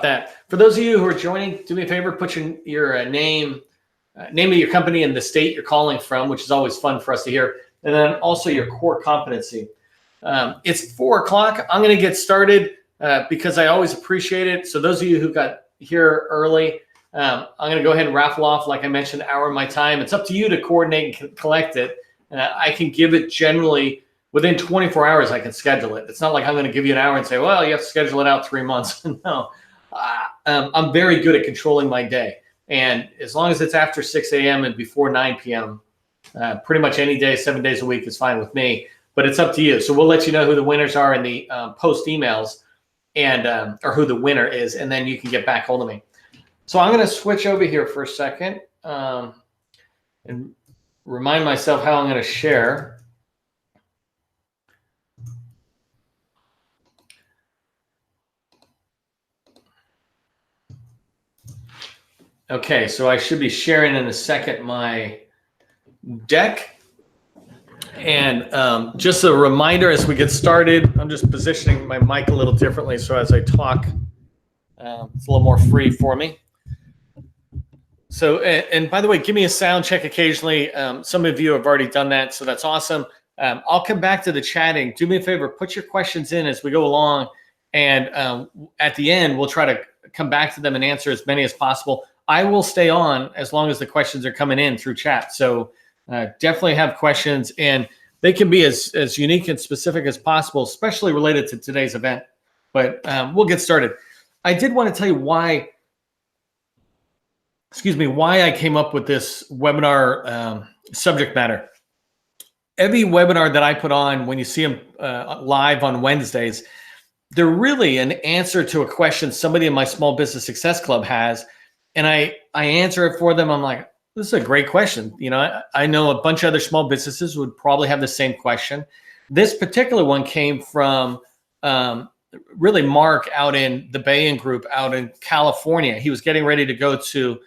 that. For those of you who are joining, do me a favor, put your name of your company and the state you're calling from, which is always fun for us to hear, and then also your core competency. It's 4 o'clock. I'm going to get started because I always appreciate it. So those of you who got here early, I'm going to go ahead and raffle off, like I mentioned, an hour of my time. It's up to you to coordinate and collect it. I can give it generally within 24 hours. I can schedule it. It's not like I'm going to give you an hour and say, well, you have to schedule it out 3 months. No, I'm very good at controlling my day. And as long as it's after 6 a.m. and before 9 p.m., pretty much any day, 7 days a week is fine with me. But it's up to you. So we'll let you know who the winners are in the post emails and or who the winner is, and then you can get back hold of me. So I'm going to switch over here for a second and remind myself how I'm going to share. Okay, so I should be sharing in a second my deck. And just a reminder as we get started, I'm just positioning my mic a little differently so as I talk, it's a little more free for me. So, and by the way, give me a sound check occasionally. Some of you have already done that, so that's awesome. I'll come back to the chatting. Do me a favor, put your questions in as we go along. And at the end, we'll try to come back to them and answer as many as possible. I will stay on as long as the questions are coming in through chat. So definitely have questions, and they can be as unique and specific as possible, especially related to today's event. But we'll get started. I did want to tell you why I came up with this webinar subject matter. Every webinar that I put on, when you see them live on Wednesdays, they're really an answer to a question somebody in my Small Business Success Club has, and I answer it for them. I'm like, this is a great question. You know, I know a bunch of other small businesses would probably have the same question. This particular one came from really Mark out in the Bayan Group out in California. He was getting ready to go to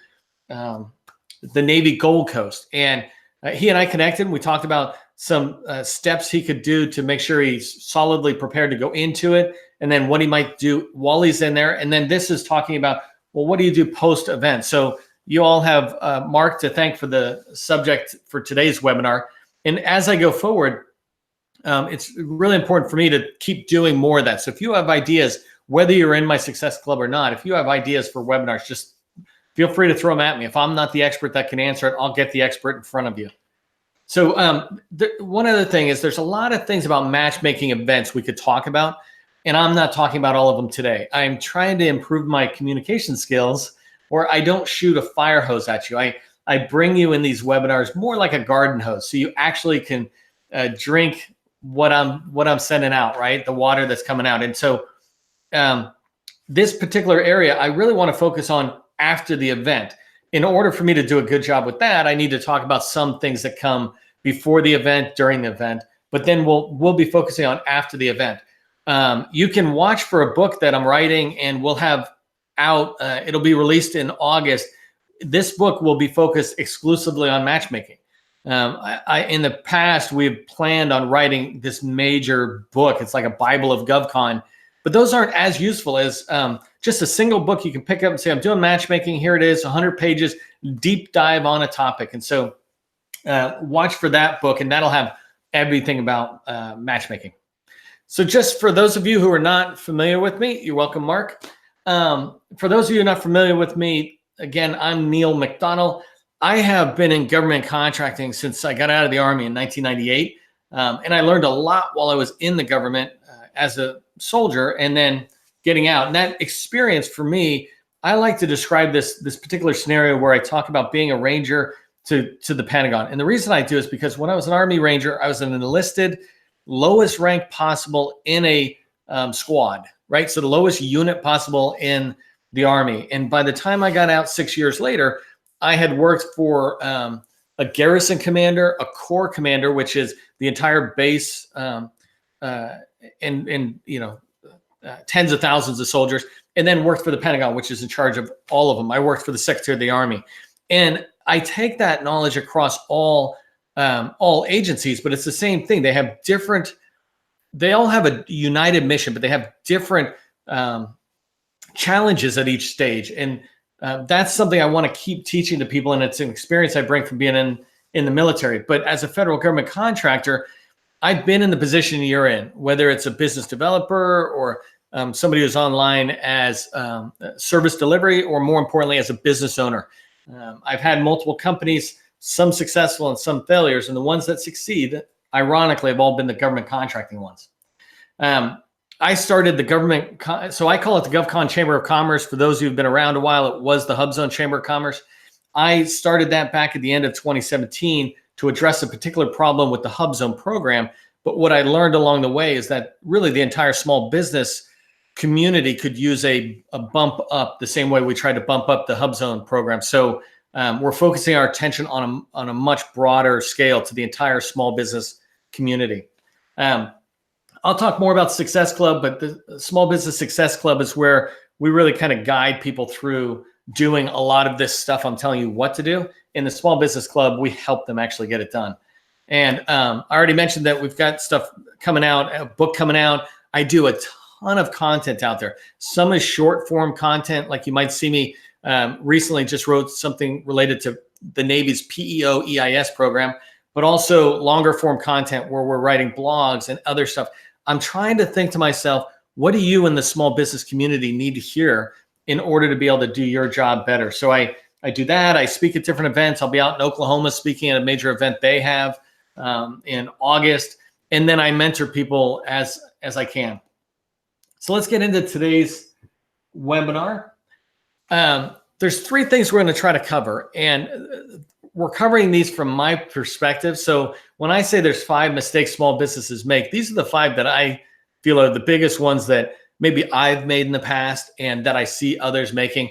the Navy Gold Coast, and he and I connected. We talked about some steps he could do to make sure he's solidly prepared to go into it, and then what he might do while he's in there. And then this is talking about, well, what do you do post-event? So you all have Mark to thank for the subject for today's webinar. And as I go forward, it's really important for me to keep doing more of that. So if you have ideas, whether you're in my Success Club or not, if you have ideas for webinars, just feel free to throw them at me. If I'm not the expert that can answer it, I'll get the expert in front of you. So one other thing is there's a lot of things about matchmaking events we could talk about, and I'm not talking about all of them today. I'm trying to improve my communication skills, or I don't shoot a fire hose at you. I bring you in these webinars more like a garden hose, so you actually can drink what I'm sending out, right? The water that's coming out. And so this particular area, I really want to focus on after the event. In order for me to do a good job with that, I need to talk about some things that come before the event, during the event, but then we'll be focusing on after the event. You can watch for a book that I'm writing, and we'll have out, it'll be released in August. This book will be focused exclusively on matchmaking. In the past, we've planned on writing this major book. It's like a Bible of GovCon, but those aren't as useful as just a single book you can pick up and say, I'm doing matchmaking. Here it is, 100 pages, deep dive on a topic. And so watch for that book, and that'll have everything about matchmaking. So just for those of you who are not familiar with me, you're welcome, Mark. For those of you who are not familiar with me, again, I'm Neil McDonnell. I have been in government contracting since I got out of the Army in 1998. And I learned a lot while I was in the government as a soldier and then getting out. And that experience for me, I like to describe this particular scenario where I talk about being a ranger to the Pentagon. And the reason I do is because when I was an Army Ranger, I was an enlisted, lowest rank possible in a squad, right? So the lowest unit possible in the Army. And by the time I got out 6 years later, I had worked for a garrison commander, a corps commander, which is the entire base, and you know, tens of thousands of soldiers, and then worked for the Pentagon, which is in charge of all of them. I worked for the Secretary of the Army, and I take that knowledge across all agencies, but it's the same thing. They have different. They all have a united mission, but they have different challenges at each stage. And that's something I want to keep teaching to people. And it's an experience I bring from being in the military. But as a federal government contractor, I've been in the position you're in, whether it's a business developer or somebody who's online as service delivery, or more importantly, as a business owner. I've had multiple companies, some successful and some failures, and the ones that succeed, ironically, have all been the government contracting ones. I started the government, so I call it the GovCon Chamber of Commerce. For those who've been around a while, it was the HubZone Chamber of Commerce. I started that back at the end of 2017 to address a particular problem with the HubZone program. But what I learned along the way is that really the entire small business community could use a bump up the same way we tried to bump up the HubZone program. So we're focusing our attention on a much broader scale to the entire small business community. I'll talk more about Success Club, but the Small Business Success Club is where we really kind of guide people through doing a lot of this stuff I'm telling you what to do. In the Small Business Club, we help them actually get it done. And I already mentioned that we've got stuff coming out, a book coming out. I do a ton of content out there. Some is short form content, like you might see me recently just wrote something related to the Navy's PEO EIS program, but also longer form content where we're writing blogs and other stuff. I'm trying to think to myself, what do you in the small business community need to hear in order to be able to do your job better? So I do that. I speak at different events. I'll be out in Oklahoma speaking at a major event they have in August. And then I mentor people as I can. So let's get into today's webinar. There's three things we're going to try to cover, and we're covering these from my perspective. So when I say there's 5 mistakes small businesses make, these are the 5 that I feel are the biggest ones that maybe I've made in the past and that I see others making.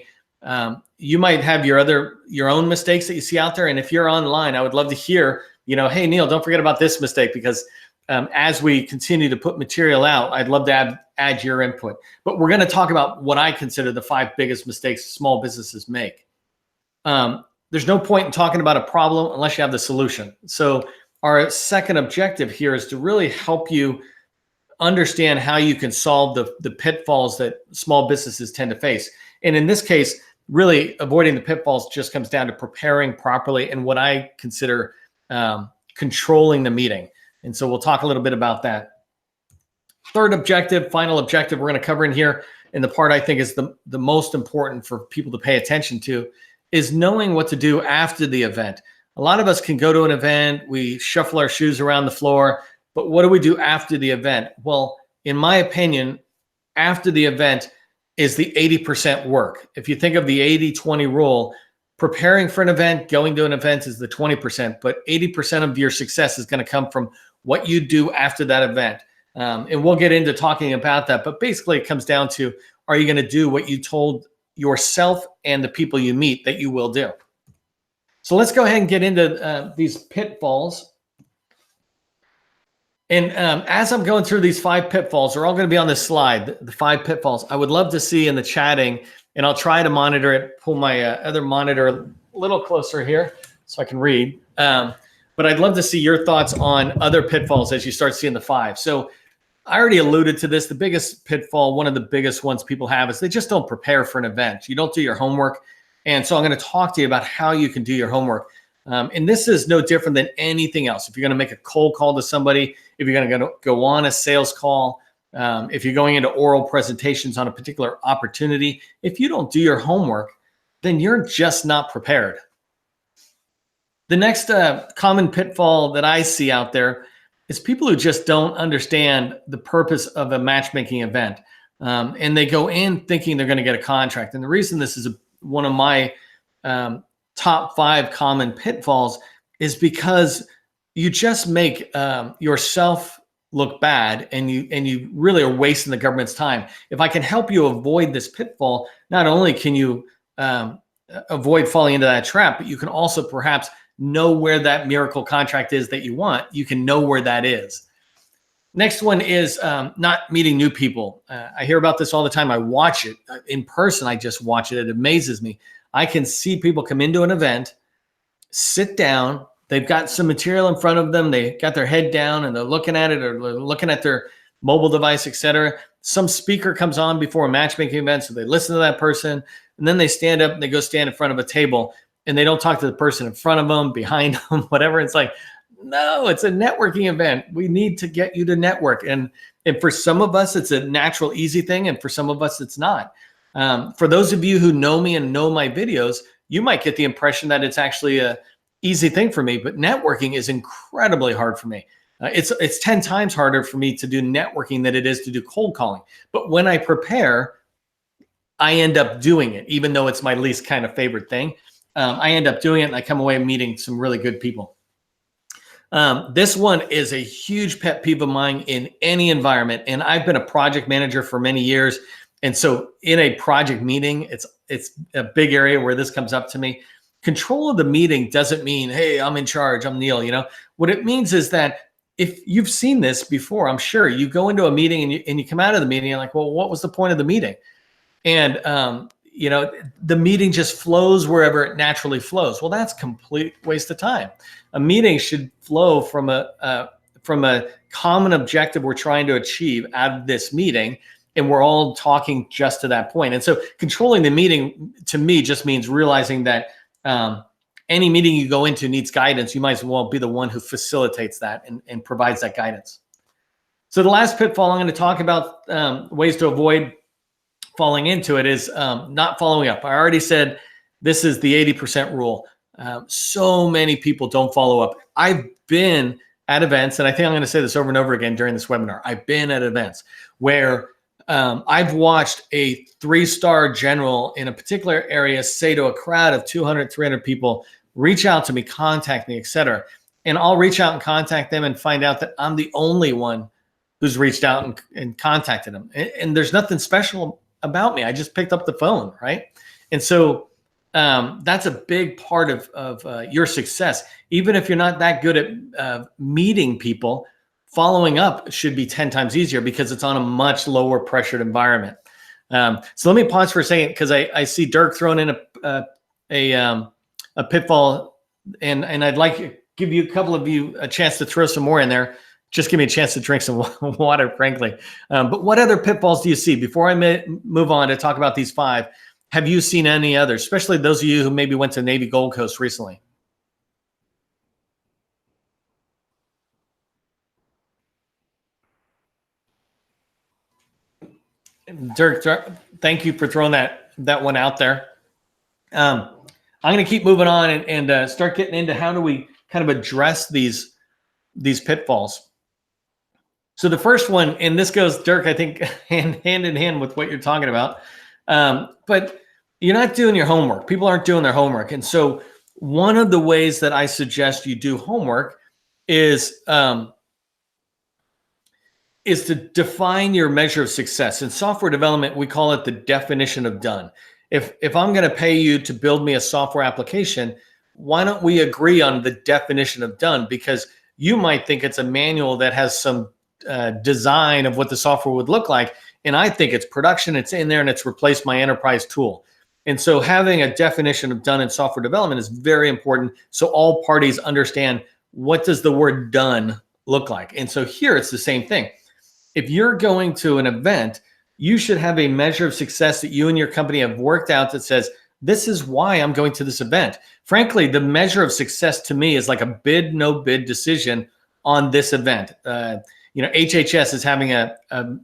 You might have your own mistakes that you see out there. And if you're online, I would love to hear, hey, Neil, don't forget about this mistake, because as we continue to put material out, I'd love to add your input. But we're going to talk about what I consider the 5 biggest mistakes small businesses make. There's no point in talking about a problem unless you have the solution. So our second objective here is to really help you understand how you can solve the pitfalls that small businesses tend to face. And in this case, really avoiding the pitfalls just comes down to preparing properly and what I consider controlling the meeting. And so we'll talk a little bit about that. Third objective, final objective we're going to cover in here, and the part I think is the most important for people to pay attention to, is knowing what to do after the event. A lot of us can go to an event, we shuffle our shoes around the floor, but what do we do after the event? Well, in my opinion, after the event is the 80% work. If you think of the 80-20 rule, preparing for an event, going to an event is the 20%, but 80% of your success is going to come from what you do after that event. And we'll get into talking about that, but basically it comes down to, are you going to do what you told yourself and the people you meet that you will do? So let's go ahead and get into these pitfalls. And as I'm going through these 5 pitfalls, they're all going to be on this slide, the 5 pitfalls. I would love to see in the chatting, and I'll try to monitor it, pull my other monitor a little closer here so I can read. But I'd love to see your thoughts on other pitfalls as you start seeing the 5. So I already alluded to this. The biggest pitfall, one of the biggest ones people have, is they just don't prepare for an event. You don't do your homework. And so I'm going to talk to you about how you can do your homework. And this is no different than anything else. If you're going to make a cold call to somebody, if you're going to go on a sales call, if you're going into oral presentations on a particular opportunity, if you don't do your homework, then you're just not prepared. The next common pitfall that I see out there is people who just don't understand the purpose of a matchmaking event. And they go in thinking they're going to get a contract. And the reason this is one of my top 5 common pitfalls is because you just make yourself look bad, and you really are wasting the government's time. If I can help you avoid this pitfall, not only can you avoid falling into that trap, but you can also perhaps know where that miracle contract is that you want. You can know where that is. Next one is not meeting new people. I hear about this all the time. I watch it in person. I just watch it. It amazes me. I can see people come into an event, sit down. They've got some material in front of them. They got their head down and they're looking at it, or they're looking at their mobile device, etc. Some speaker comes on before a matchmaking event, so they listen to that person, and then they stand up and they go stand in front of a table, and they don't talk to the person in front of them, behind them, whatever. It's like, no, it's a networking event. We need to get you to network. And for some of us, it's a natural, easy thing. And for some of us, it's not. For those of you who know me and know my videos, you might get the impression that it's actually a easy thing for me, but networking is incredibly hard for me. It's 10 times harder for me to do networking than it is to do cold calling. But when I prepare, I end up doing it, even though it's my least kind of favorite thing. I end up doing it, and I come away meeting some really good people. This one is a huge pet peeve of mine in any environment. And I've been a project manager for many years. And so in a project meeting, it's a big area where this comes up to me. Control of the meeting doesn't mean, hey, I'm in charge, I'm Neil. What it means is that if you've seen this before, I'm sure you go into a meeting and you come out of the meeting, you're like, well, what was the point of the meeting? And, the meeting just flows wherever it naturally flows. Well, that's complete waste of time. A meeting should flow from a common objective we're trying to achieve out of this meeting, and we're all talking just to that point. And so controlling the meeting to me just means realizing that any meeting you go into needs guidance. You might as well be the one who facilitates that and provides that guidance. So the last pitfall I'm going to talk about, ways to avoid falling into it, is not following up. I already said this is the 80% rule. So many people don't follow up. I've been at events, and I think I'm going to say this over and over again during this webinar. I've been at events where I've watched a 3-star general in a particular area say to a crowd of 200, 300 people, reach out to me, contact me, etc. And I'll reach out and contact them and find out that I'm the only one who's reached out and contacted them. And there's nothing special about me. I just picked up the phone, right? And so that's a big part of your success. Even if you're not that good at meeting people, following up should be 10 times easier because it's on a much lower pressured environment. So let me pause for a second because I see Dirk throwing in a pitfall, and I'd like to give you a couple of you a chance to throw some more in there. Just give me a chance to drink some water, frankly. But what other pitfalls do you see? Before I move on to talk about these 5, have you seen any others, especially those of you who maybe went to Navy Gold Coast recently? Dirk, thank you for throwing that one out there. I'm going to keep moving on and start getting into how do we kind of address these pitfalls. So the first one, and this goes, Dirk, I think hand in hand with what you're talking about, but you're not doing your homework. People aren't doing their homework. And so one of the ways that I suggest you do homework is to define your measure of success. In software development, we call it the definition of done. If I'm going to pay you to build me a software application, why don't we agree on the definition of done? Because you might think it's a manual that has some design of what the software would look like. And I think it's production, it's in there, and it's replaced my enterprise tool. And so having a definition of done in software development is very important. So all parties understand, what does the word done look like? And so here it's the same thing. If you're going to an event, you should have a measure of success that you and your company have worked out that says, this is why I'm going to this event. Frankly, the measure of success to me is like a bid, no bid decision on this event. HHS is having a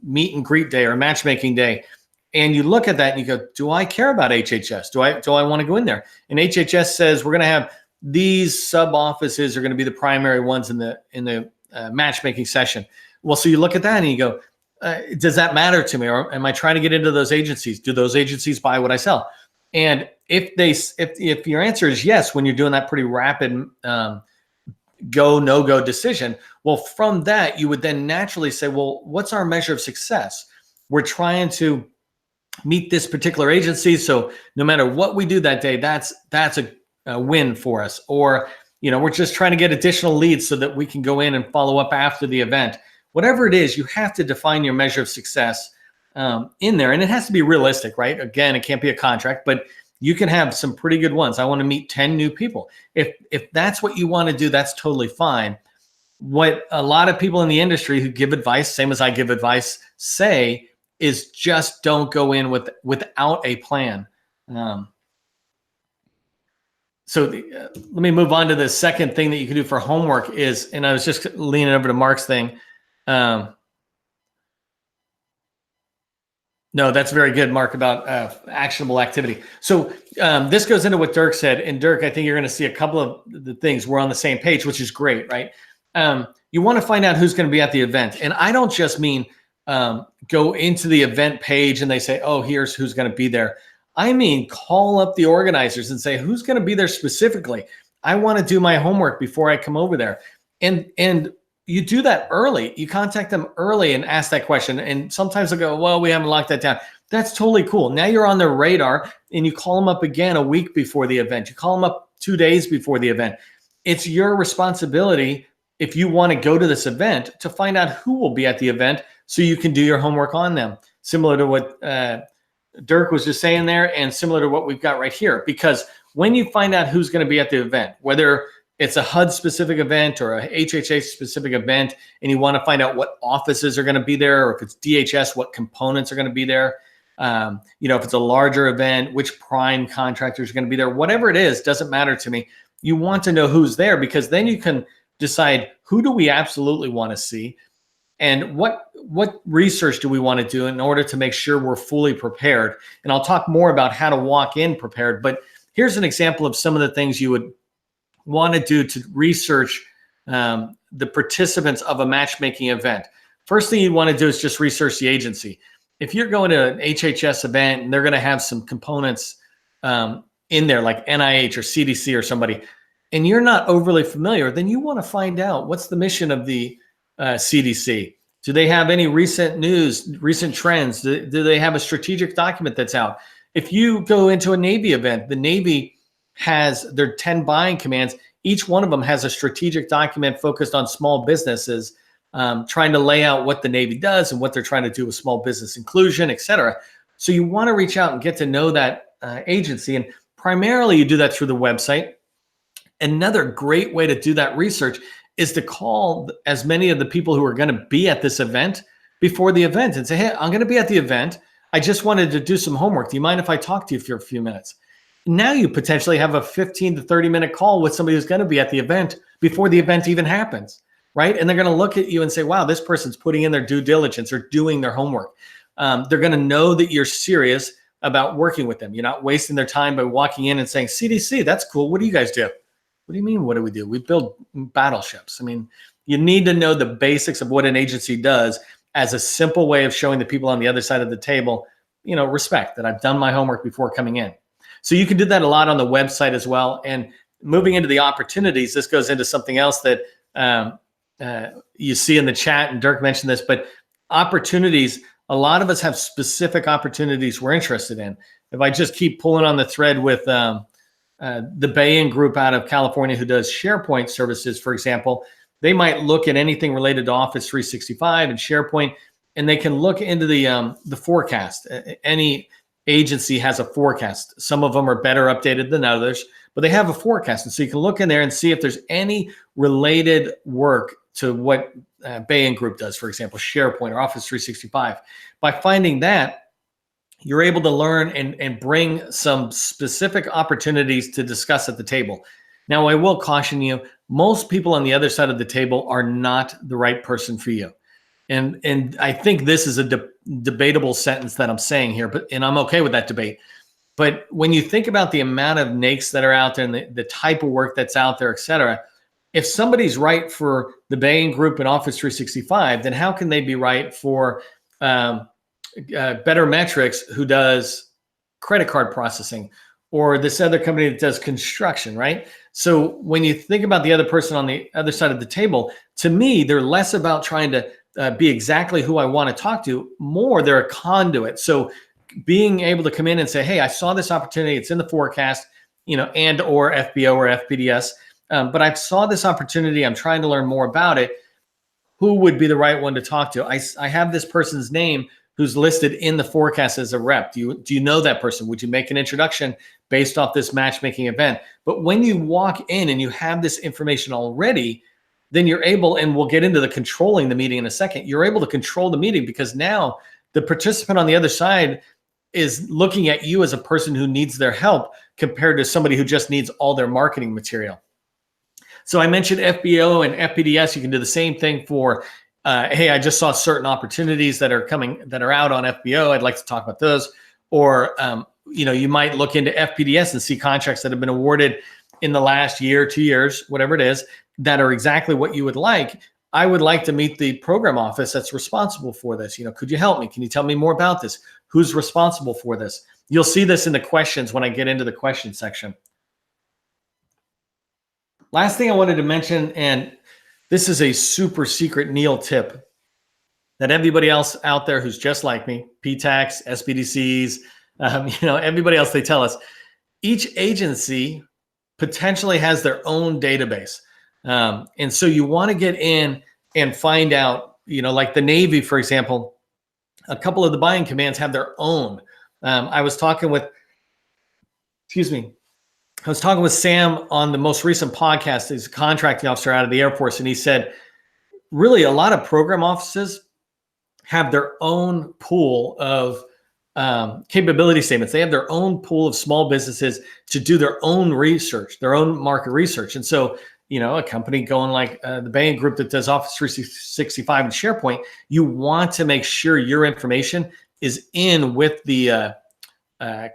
meet and greet day or a matchmaking day. And you look at that and you go, do I care about HHS? Do I want to go in there? And HHS says, we're going to have these sub offices are going to be the primary ones in the matchmaking session. Well, so you look at that and you go, does that matter to me? Or am I trying to get into those agencies? Do those agencies buy what I sell? And if your answer is yes, when you're doing that pretty rapid go, no-go decision, well, from that, you would then naturally say, well, what's our measure of success? We're trying to meet this particular agency. So no matter what we do that day, that's a win for us. Or, we're just trying to get additional leads so that we can go in and follow up after the event. Whatever it is, you have to define your measure of success in there. And it has to be realistic, right? Again, it can't be a contract, but you can have some pretty good ones. I want to meet 10 new people. If that's what you want to do, that's totally fine. what a lot of people in the industry who give advice, same as I give advice, say is just don't go in without a plan. Let me move on to the second thing that you can do for homework is, and I was just leaning over to Mark's thing. No, that's very good, Mark, about actionable activity. So this goes into what Dirk said. And Dirk, I think you're going to see a couple of the things. We're on the same page, which is great, right? You want to find out who's going to be at the event. And I don't just mean go into the event page and they say, oh, here's who's going to be there. I mean, call up the organizers and say, who's going to be there specifically? I want to do my homework before I come over there. And you do that early. You contact them early and ask that question. And sometimes they'll go, well, we haven't locked that down. That's totally cool. Now you're on their radar and you call them up again a week before the event. You call them up 2 days before the event. It's your responsibility, if you want to go to this event, to find out who will be at the event so you can do your homework on them. Similar to what Dirk was just saying there, and similar to what we've got right here. Because when you find out who's going to be at the event, whether it's a HUD specific event or a HHA specific event, and you want to find out what offices are going to be there, or if it's DHS, what components are going to be there. If it's a larger event, which prime contractors are going to be there, whatever it is, doesn't matter to me. You want to know who's there, because then you can decide, who do we absolutely want to see, and what research do we want to do in order to make sure we're fully prepared. And I'll talk more about how to walk in prepared, but here's an example of some of the things you would want to do to research the participants of a matchmaking event. First thing you want to do is just research the agency. If you're going to an HHS event and they're going to have some components in there like NIH or CDC or somebody, and you're not overly familiar, then you want to find out, what's the mission of the CDC? Do they have any recent news, recent trends? Do they have a strategic document that's out? If you go into a Navy event, the Navy has their 10 buying commands. Each one of them has a strategic document focused on small businesses, trying to lay out what the Navy does and what they're trying to do with small business inclusion, et cetera. So you want to reach out and get to know that agency. And primarily you do that through the website. Another great way to do that research is to call as many of the people who are going to be at this event before the event and say, hey, I'm going to be at the event. I just wanted to do some homework. Do you mind if I talk to you for a few minutes? Now you potentially have a 15 to 30 minute call with somebody who's going to be at the event before the event even happens, right? And they're going to look at you and say, wow, this person's putting in their due diligence or doing their homework. They're going to know that you're serious about working with them. You're not wasting their time by walking in and saying, CDC, that's cool. What do you guys do? What do you mean, what do we do? We build battleships. I mean, you need to know the basics of what an agency does as a simple way of showing the people on the other side of the table, respect that I've done my homework before coming in. So you can do that a lot on the website as well. And moving into the opportunities, this goes into something else that you see in the chat, and Dirk mentioned this, but opportunities, a lot of us have specific opportunities we're interested in. If I just keep pulling on the thread with the Bain Group out of California who does SharePoint services, for example, they might look at anything related to Office 365 and SharePoint, and they can look into the forecast. Any agency has a forecast. Some of them are better updated than others, but they have a forecast. And so you can look in there and see if there's any related work to what Bain Group does, for example, SharePoint or Office 365. By finding that, you're able to learn and bring some specific opportunities to discuss at the table. Now, I will caution you, most people on the other side of the table are not the right person for you. And I think this is a debatable sentence that I'm saying here, and I'm okay with that debate. But when you think about the amount of NAICS that are out there and the type of work that's out there, et cetera, if somebody's right for the Bain Group and Office 365, then how can they be right for Better Metrics, who does credit card processing, or this other company that does construction, right? So when you think about the other person on the other side of the table, to me, they're less about trying to be exactly who I want to talk to, more they're a conduit. So being able to come in and say, hey, I saw this opportunity, it's in the forecast, and or FBO or FPDS, but I saw this opportunity, I'm trying to learn more about it. Who would be the right one to talk to? I have this person's name who's listed in the forecast as a rep. Do you know that person? Would you make an introduction based off this matchmaking event? But when you walk in and you have this information already, then you're able, and we'll get into the controlling the meeting in a second, you're able to control the meeting because now the participant on the other side is looking at you as a person who needs their help compared to somebody who just needs all their marketing material. So I mentioned FBO and FPDS. You can do the same thing for, hey, I just saw certain opportunities that are coming, that are out on FBO. I'd like to talk about those. Or, you might look into FPDS and see contracts that have been awarded in the last year, 2 years, whatever it is, that are exactly what you would like. I would like to meet the program office that's responsible for this. Could you help me? Can you tell me more about this? Who's responsible for this? You'll see this in the questions when I get into the question section. Last thing I wanted to mention, and this is a super secret Neil tip that everybody else out there who's just like me, PTACs, SBDCs, everybody else, they tell us, each agency potentially has their own database. And so you want to get in and find out, like the Navy, for example, a couple of the buying commands have their own. I was talking with Sam on the most recent podcast. He's a contracting officer out of the Air Force. And he said, really, a lot of program offices have their own pool of capability statements. They have their own pool of small businesses to do their own research, their own market research. And so, a company going like the Bain Group that does Office 365 and SharePoint, you want to make sure your information is in with the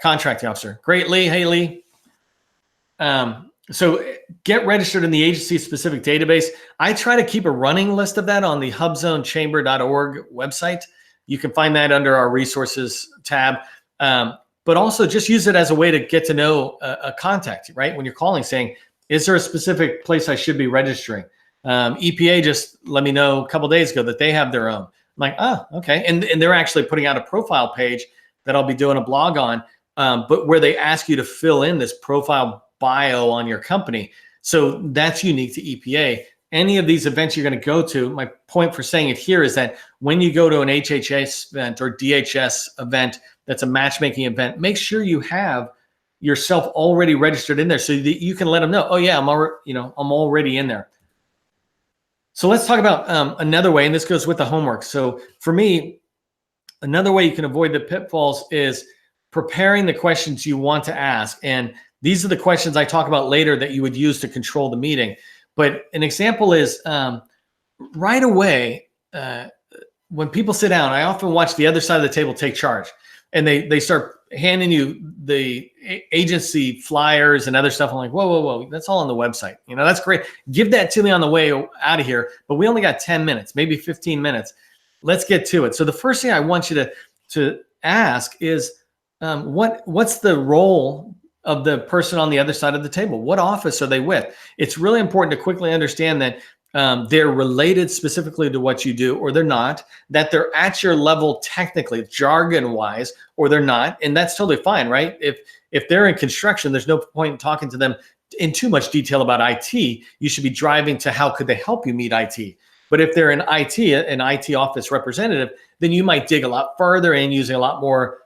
contracting officer. Great, Lee. Hey, Lee. So get registered in the agency specific database. I try to keep a running list of that on the hubzonechamber.org website. You can find that under our resources tab. But also just use it as a way to get to know a contact, right? When you're calling saying, is there a specific place I should be registering? EPA just let me know a couple of days ago that they have their own. I'm like, oh, okay. And they're actually putting out a profile page that I'll be doing a blog on, but where they ask you to fill in this profile bio on your company. So that's unique to EPA. Any of these events you're going to go to, my point for saying it here is that when you go to an HHS event or DHS event, that's a matchmaking event, make sure you have yourself already registered in there so that you can let them know, oh yeah, I'm already in there. So let's talk about another way, and this goes with the homework. So for me, another way you can avoid the pitfalls is preparing the questions you want to ask. And these are the questions I talk about later that you would use to control the meeting. But an example is right away, when people sit down, I often watch the other side of the table take charge. And they start handing you the agency flyers and other stuff. I'm like, whoa, that's all on the website. That's great. Give that to me on the way out of here. But we only got 10 minutes, maybe 15 minutes. Let's get to it. So the first thing I want you to ask is, what's the role of the person on the other side of the table? What office are they with? It's really important to quickly understand that they're related specifically to what you do, or they're not, that they're at your level technically, jargon-wise, or they're not, and that's totally fine, right? If they're in construction, there's no point in talking to them in too much detail about IT. You should be driving to how could they help you meet IT. But if they're in IT, an IT office representative, then you might dig a lot further in using a lot more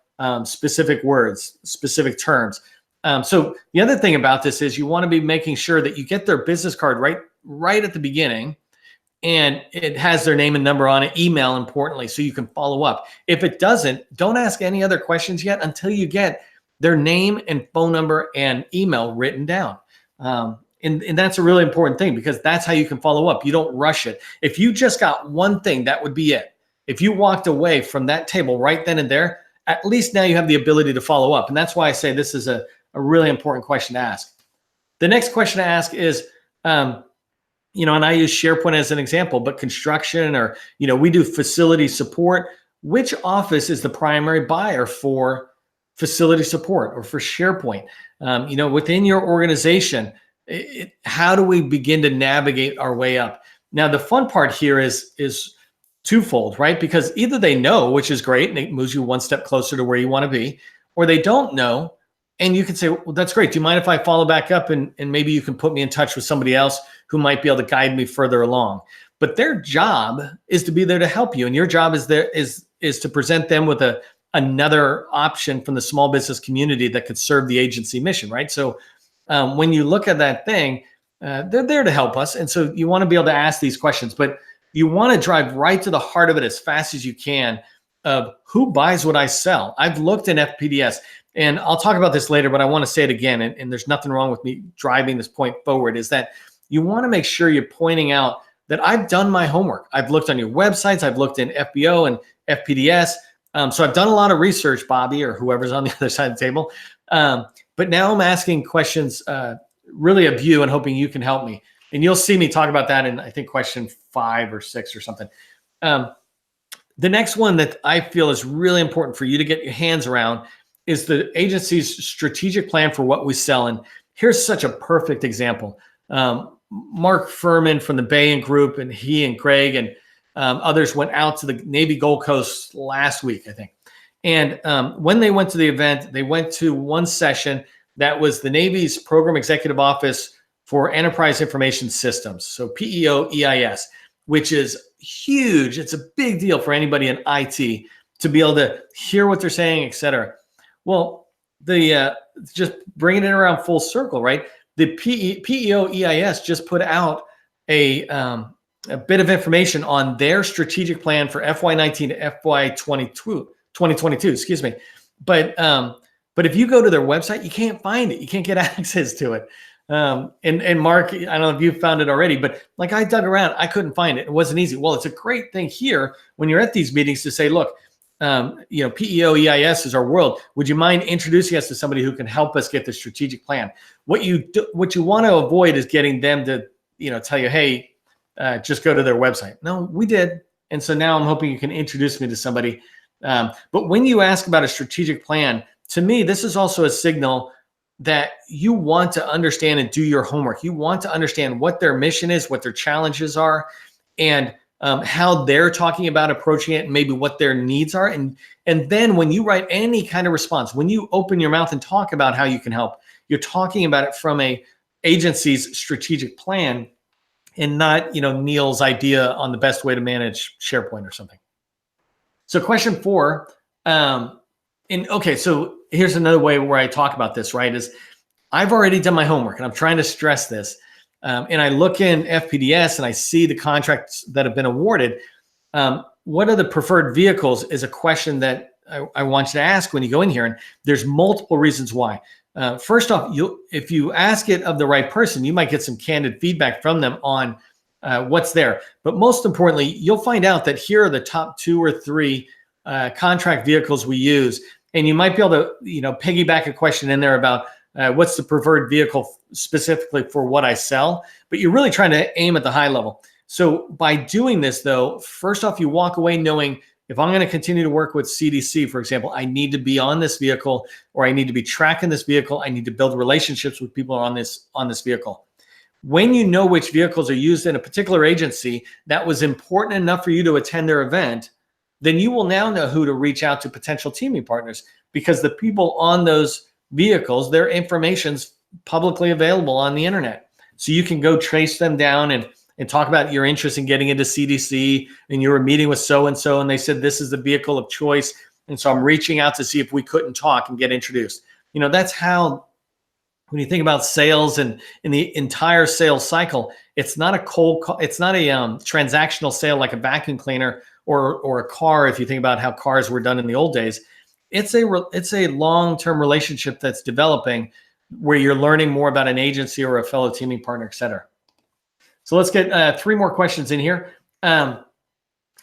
specific words, specific terms. So the other thing about this is you want to be making sure that you get their business card right at the beginning, and it has their name and number on it, email importantly, so you can follow up. If it doesn't, don't ask any other questions yet until you get their name and phone number and email written down. And that's a really important thing because that's how you can follow up. You don't rush it. If you just got one thing, that would be it. If you walked away from that table right then and there, at least now you have the ability to follow up. And that's why I say this is a really important question to ask. The next question to ask is, and I use SharePoint as an example, but construction or, we do facility support. Which office is the primary buyer for facility support or for SharePoint? Within your organization, how do we begin to navigate our way up? Now, the fun part here is twofold, right? Because either they know, which is great, and it moves you one step closer to where you want to be, or they don't know. And you can say, well, that's great. Do you mind if I follow back up and maybe you can put me in touch with somebody else who might be able to guide me further along? But their job is to be there to help you. And your job is to present them with another option from the small business community that could serve the agency mission, right? So when you look at that thing, they're there to help us. And so you want to be able to ask these questions, but you want to drive right to the heart of it as fast as you can of who buys what I sell. I've looked in FPDS, and I'll talk about this later, but I want to say it again. And there's nothing wrong with me driving this point forward, is that you want to make sure you're pointing out that I've done my homework. I've looked on your websites. I've looked in FBO and FPDS. So I've done a lot of research, Bobby, or whoever's on the other side of the table. But now I'm asking questions really of you and hoping you can help me. And you'll see me talk about that in, I think, question 5 or 6 or something. The next one that I feel is really important for you to get your hands around is the agency's strategic plan for what we sell. And here's such a perfect example. Mark Furman from the Bain Group, and he and Greg and others went out to the Navy Gold Coast last week, I think. And when they went to the event, they went to one session that was the Navy's Program Executive Office for Enterprise Information Systems, so PEO EIS, which is huge. It's a big deal for anybody in IT to be able to hear what they're saying, et cetera. Well, just bringing it around full circle, right? The PEO EIS just put out a bit of information on their strategic plan for FY19 to FY2022, excuse me. But if you go to their website, you can't find it. You can't get access to it. And Mark, I don't know if you found it already, but like I dug around, I couldn't find it. It wasn't easy. Well, it's a great thing here when you're at these meetings to say, look, PEO EIS is our world. Would you mind introducing us to somebody who can help us get the strategic plan? What you want to avoid is getting them to, tell you, hey, just go to their website. No, we did. And so now I'm hoping you can introduce me to somebody. But when you ask about a strategic plan, to me, this is also a signal that you want to understand and do your homework. You want to understand what their mission is, what their challenges are, and how they're talking about approaching it, and maybe what their needs are. And then when you write any kind of response, when you open your mouth and talk about how you can help, you're talking about it from a agency's strategic plan and not, Neil's idea on the best way to manage SharePoint or something. So question 4, so here's another way where I talk about this, right, is I've already done my homework, and I'm trying to stress this. And I look in FPDS and I see the contracts that have been awarded. What are the preferred vehicles is a question that I want you to ask when you go in here. And there's multiple reasons why. First off, if you ask it of the right person, you might get some candid feedback from them on what's there. But most importantly, you'll find out that here are the top 2 or 3 contract vehicles we use. And you might be able to, piggyback a question in there about what's the preferred vehicle specifically for what I sell, but you're really trying to aim at the high level. So by doing this though, first off, you walk away knowing if I'm going to continue to work with CDC, for example, I need to be on this vehicle, or I need to be tracking this vehicle. I need to build relationships with people on this vehicle. When you know which vehicles are used in a particular agency that was important enough for you to attend their event, then you will now know who to reach out to potential teaming partners, because the people on those vehicles, their information's publicly available on the internet. So you can go trace them down and talk about your interest in getting into CDC, and you were meeting with so-and-so, and they said, this is the vehicle of choice. And so I'm reaching out to see if we couldn't talk and get introduced. That's how, when you think about sales and in the entire sales cycle, it's not a transactional sale like a vacuum cleaner or a car. If you think about how cars were done in the old days, it's a long-term relationship that's developing where you're learning more about an agency or a fellow teaming partner, et cetera. So let's get 3 more questions in here.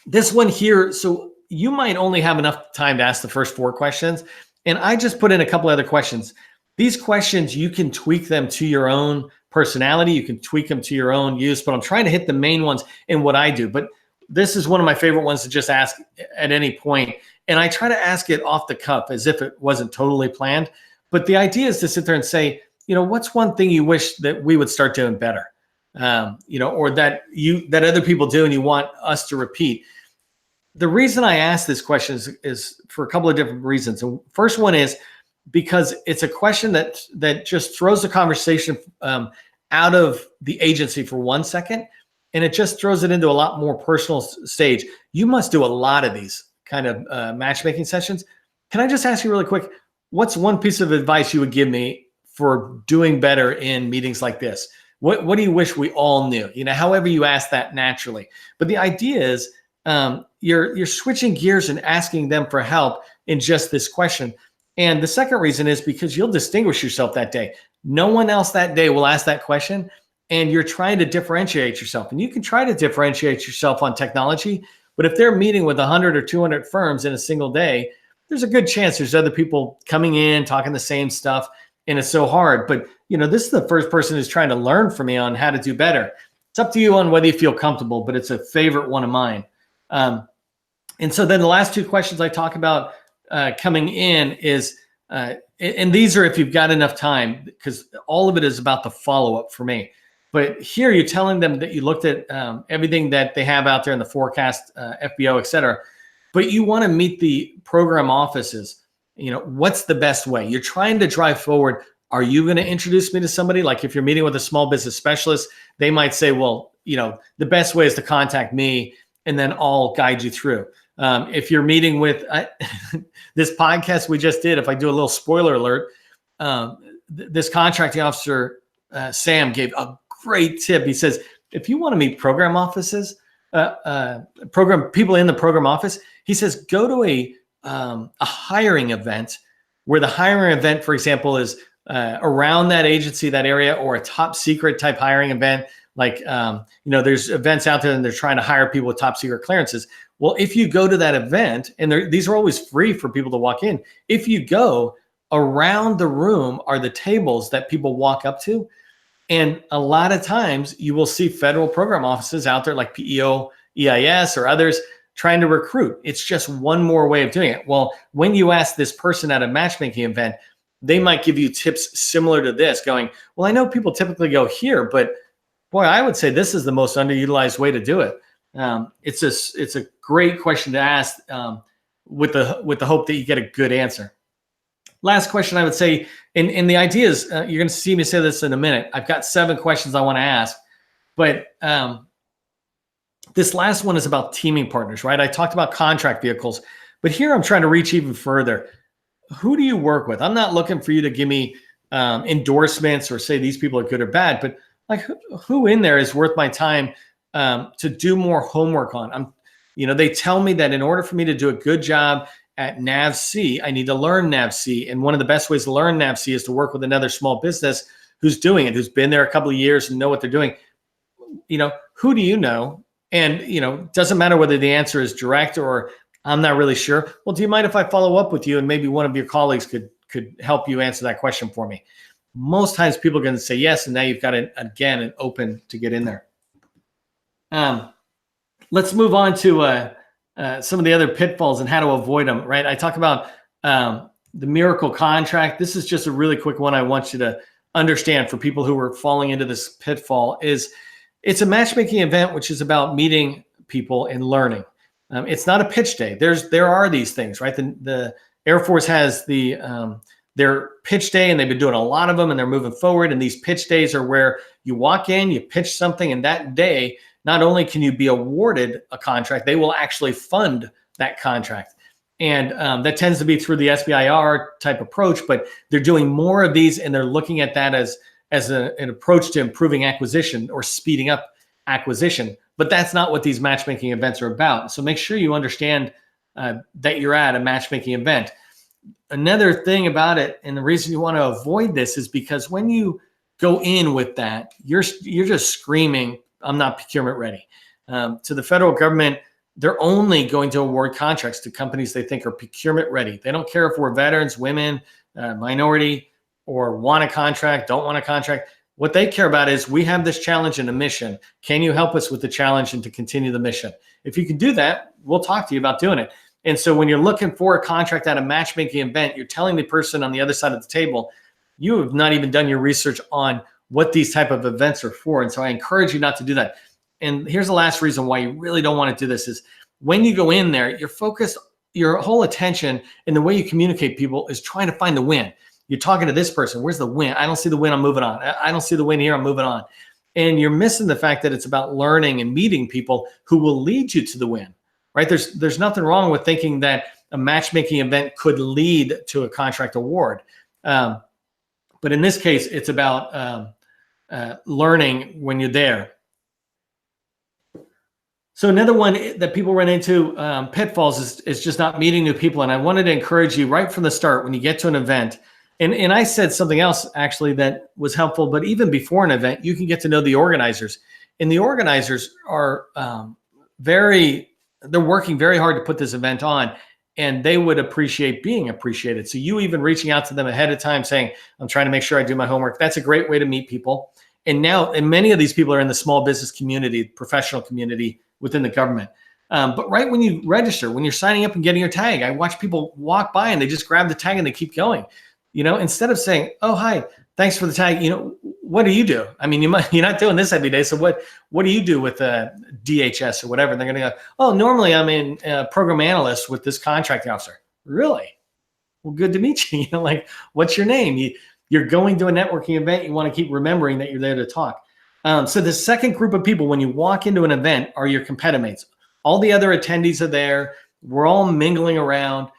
This one here, so you might only have enough time to ask the first 4 questions, and I just put in a couple other questions. These questions, you can tweak them to your own personality. You can tweak them to your own use, but I'm trying to hit the main ones in what I do. But this is one of my favorite ones to just ask at any point. And I try to ask it off the cuff as if it wasn't totally planned. But the idea is to sit there and say, what's one thing you wish that we would start doing better? Or that other people do and you want us to repeat. The reason I ask this question is for a couple of different reasons. And first one is because it's a question that just throws the conversation out of the agency for 1 second, and it just throws it into a lot more personal stage. You must do a lot of these kind of matchmaking sessions. Can I just ask you really quick, what's one piece of advice you would give me for doing better in meetings like this? What do you wish we all knew? However you ask that naturally. But the idea is you're switching gears and asking them for help in just this question. And the second reason is because you'll distinguish yourself that day. No one else that day will ask that question, and you're trying to differentiate yourself. And you can try to differentiate yourself on technology, but if they're meeting with 100 or 200 firms in a single day, there's a good chance there's other people coming in, talking the same stuff, and it's so hard. But this is the first person who's trying to learn from me on how to do better. It's up to you on whether you feel comfortable, but it's a favorite one of mine. And so then the last two questions I talk about coming in is, and these are if you've got enough time, because all of it is about the follow-up for me. But here you're telling them that you looked at everything that they have out there in the forecast, FBO, et cetera, but you want to meet the program offices. What's the best way? You're trying to drive forward. Are you going to introduce me to somebody? Like if you're meeting with a small business specialist, they might say, well, the best way is to contact me, and then I'll guide you through. If you're meeting with this podcast we just did, if I do a little spoiler alert, this contracting officer, Sam, gave a great tip. He says, if you want to meet program offices, program people in the program office, he says, go to a hiring event where the hiring event, for example, is around that agency, that area, or a top secret type hiring event. Like, there's events out there and they're trying to hire people with top secret clearances. Well, if you go to that event, and these are always free for people to walk in, if you go, around the room are the tables that people walk up to. And a lot of times you will see federal program offices out there like PEO, EIS, or others trying to recruit. It's just one more way of doing it. Well, when you ask this person at a matchmaking event, they might give you tips similar to this, going, well, I know people typically go here, but boy, I would say this is the most underutilized way to do it. It's a great question to ask with the hope that you get a good answer. Last question I would say, and the idea is, you're going to see me say this in a minute. I've got 7 questions I want to ask, but this last one is about teaming partners, right? I talked about contract vehicles, but here I'm trying to reach even further. Who do you work with? I'm not looking for you to give me endorsements or say these people are good or bad, but like who in there is worth my time to do more homework on? They tell me that in order for me to do a good job at NAVC, I need to learn NAVC. And one of the best ways to learn NAVC is to work with another small business who's doing it, who's been there a couple of years and know what they're doing. Who do you know? And, doesn't matter whether the answer is direct or I'm not really sure. Well, do you mind if I follow up with you and maybe one of your colleagues could help you answer that question for me? Most times people are going to say yes, and now you've got it again and open to get in there. Let's move on to some of the other pitfalls and how to avoid them, right? I talk about the miracle contract. This is just a really quick one I want you to understand for people who are falling into this pitfall. It's a matchmaking event, which is about meeting people and learning. It's not a pitch day. There are these things, right? The Air Force has their pitch day, and they've been doing a lot of them, and they're moving forward. And these pitch days are where you walk in, you pitch something, and that day, not only can you be awarded a contract, they will actually fund that contract. And that tends to be through the SBIR type approach, but they're doing more of these, and they're looking at that as an approach to improving acquisition or speeding up acquisition. But that's not what these matchmaking events are about. So make sure you understand that you're at a matchmaking event. Another thing about it, and the reason you want to avoid this, is because when you go in with that, you're just screaming, I'm not procurement ready. To the federal government, they're only going to award contracts to companies they think are procurement ready. They don't care if we're veterans, women, minority, or want a contract, don't want a contract. What they care about is, we have this challenge and a mission. Can you help us with the challenge and to continue the mission? If you can do that, we'll talk to you about doing it. And so when you're looking for a contract at a matchmaking event, you're telling the person on the other side of the table, you have not even done your research on what these type of events are for. And so I encourage you not to do that. And here's the last reason why you really don't want to do this is, when you go in there, you're focused, your whole attention and the way you communicate people is trying to find the win. You're talking to this person. Where's the win? I don't see the win. I'm moving on. I don't see the win here. I'm moving on. And you're missing the fact that it's about learning and meeting people who will lead you to the win, right? There's nothing wrong with thinking that a matchmaking event could lead to a contract award. But in this case, it's about learning when you're there. So another one that people run into, pitfalls, is just not meeting new people. And I wanted to encourage you right from the start when you get to an event. And I said something else actually that was helpful, but even before an event, you can get to know the organizers. And the organizers are they're working very hard to put this event on, and they would appreciate being appreciated. So you even reaching out to them ahead of time saying, I'm trying to make sure I do my homework. That's a great way to meet people. And many of these people are in the small business community, professional community within the government. But right when you register, when you're signing up and getting your tag, I watch people walk by and they just grab the tag and they keep going. Instead of saying, oh, hi, thanks for the tag. What do you do? I mean, you're not doing this every day. So what do you do with DHS or whatever? And they're going to go, oh, normally I'm in program analyst with this contracting officer. Really? Well, good to meet you. What's your name? You're going to a networking event. You want to keep remembering that you're there to talk. So the second group of people when you walk into an event are your competimates. All the other attendees are there. We're all mingling around.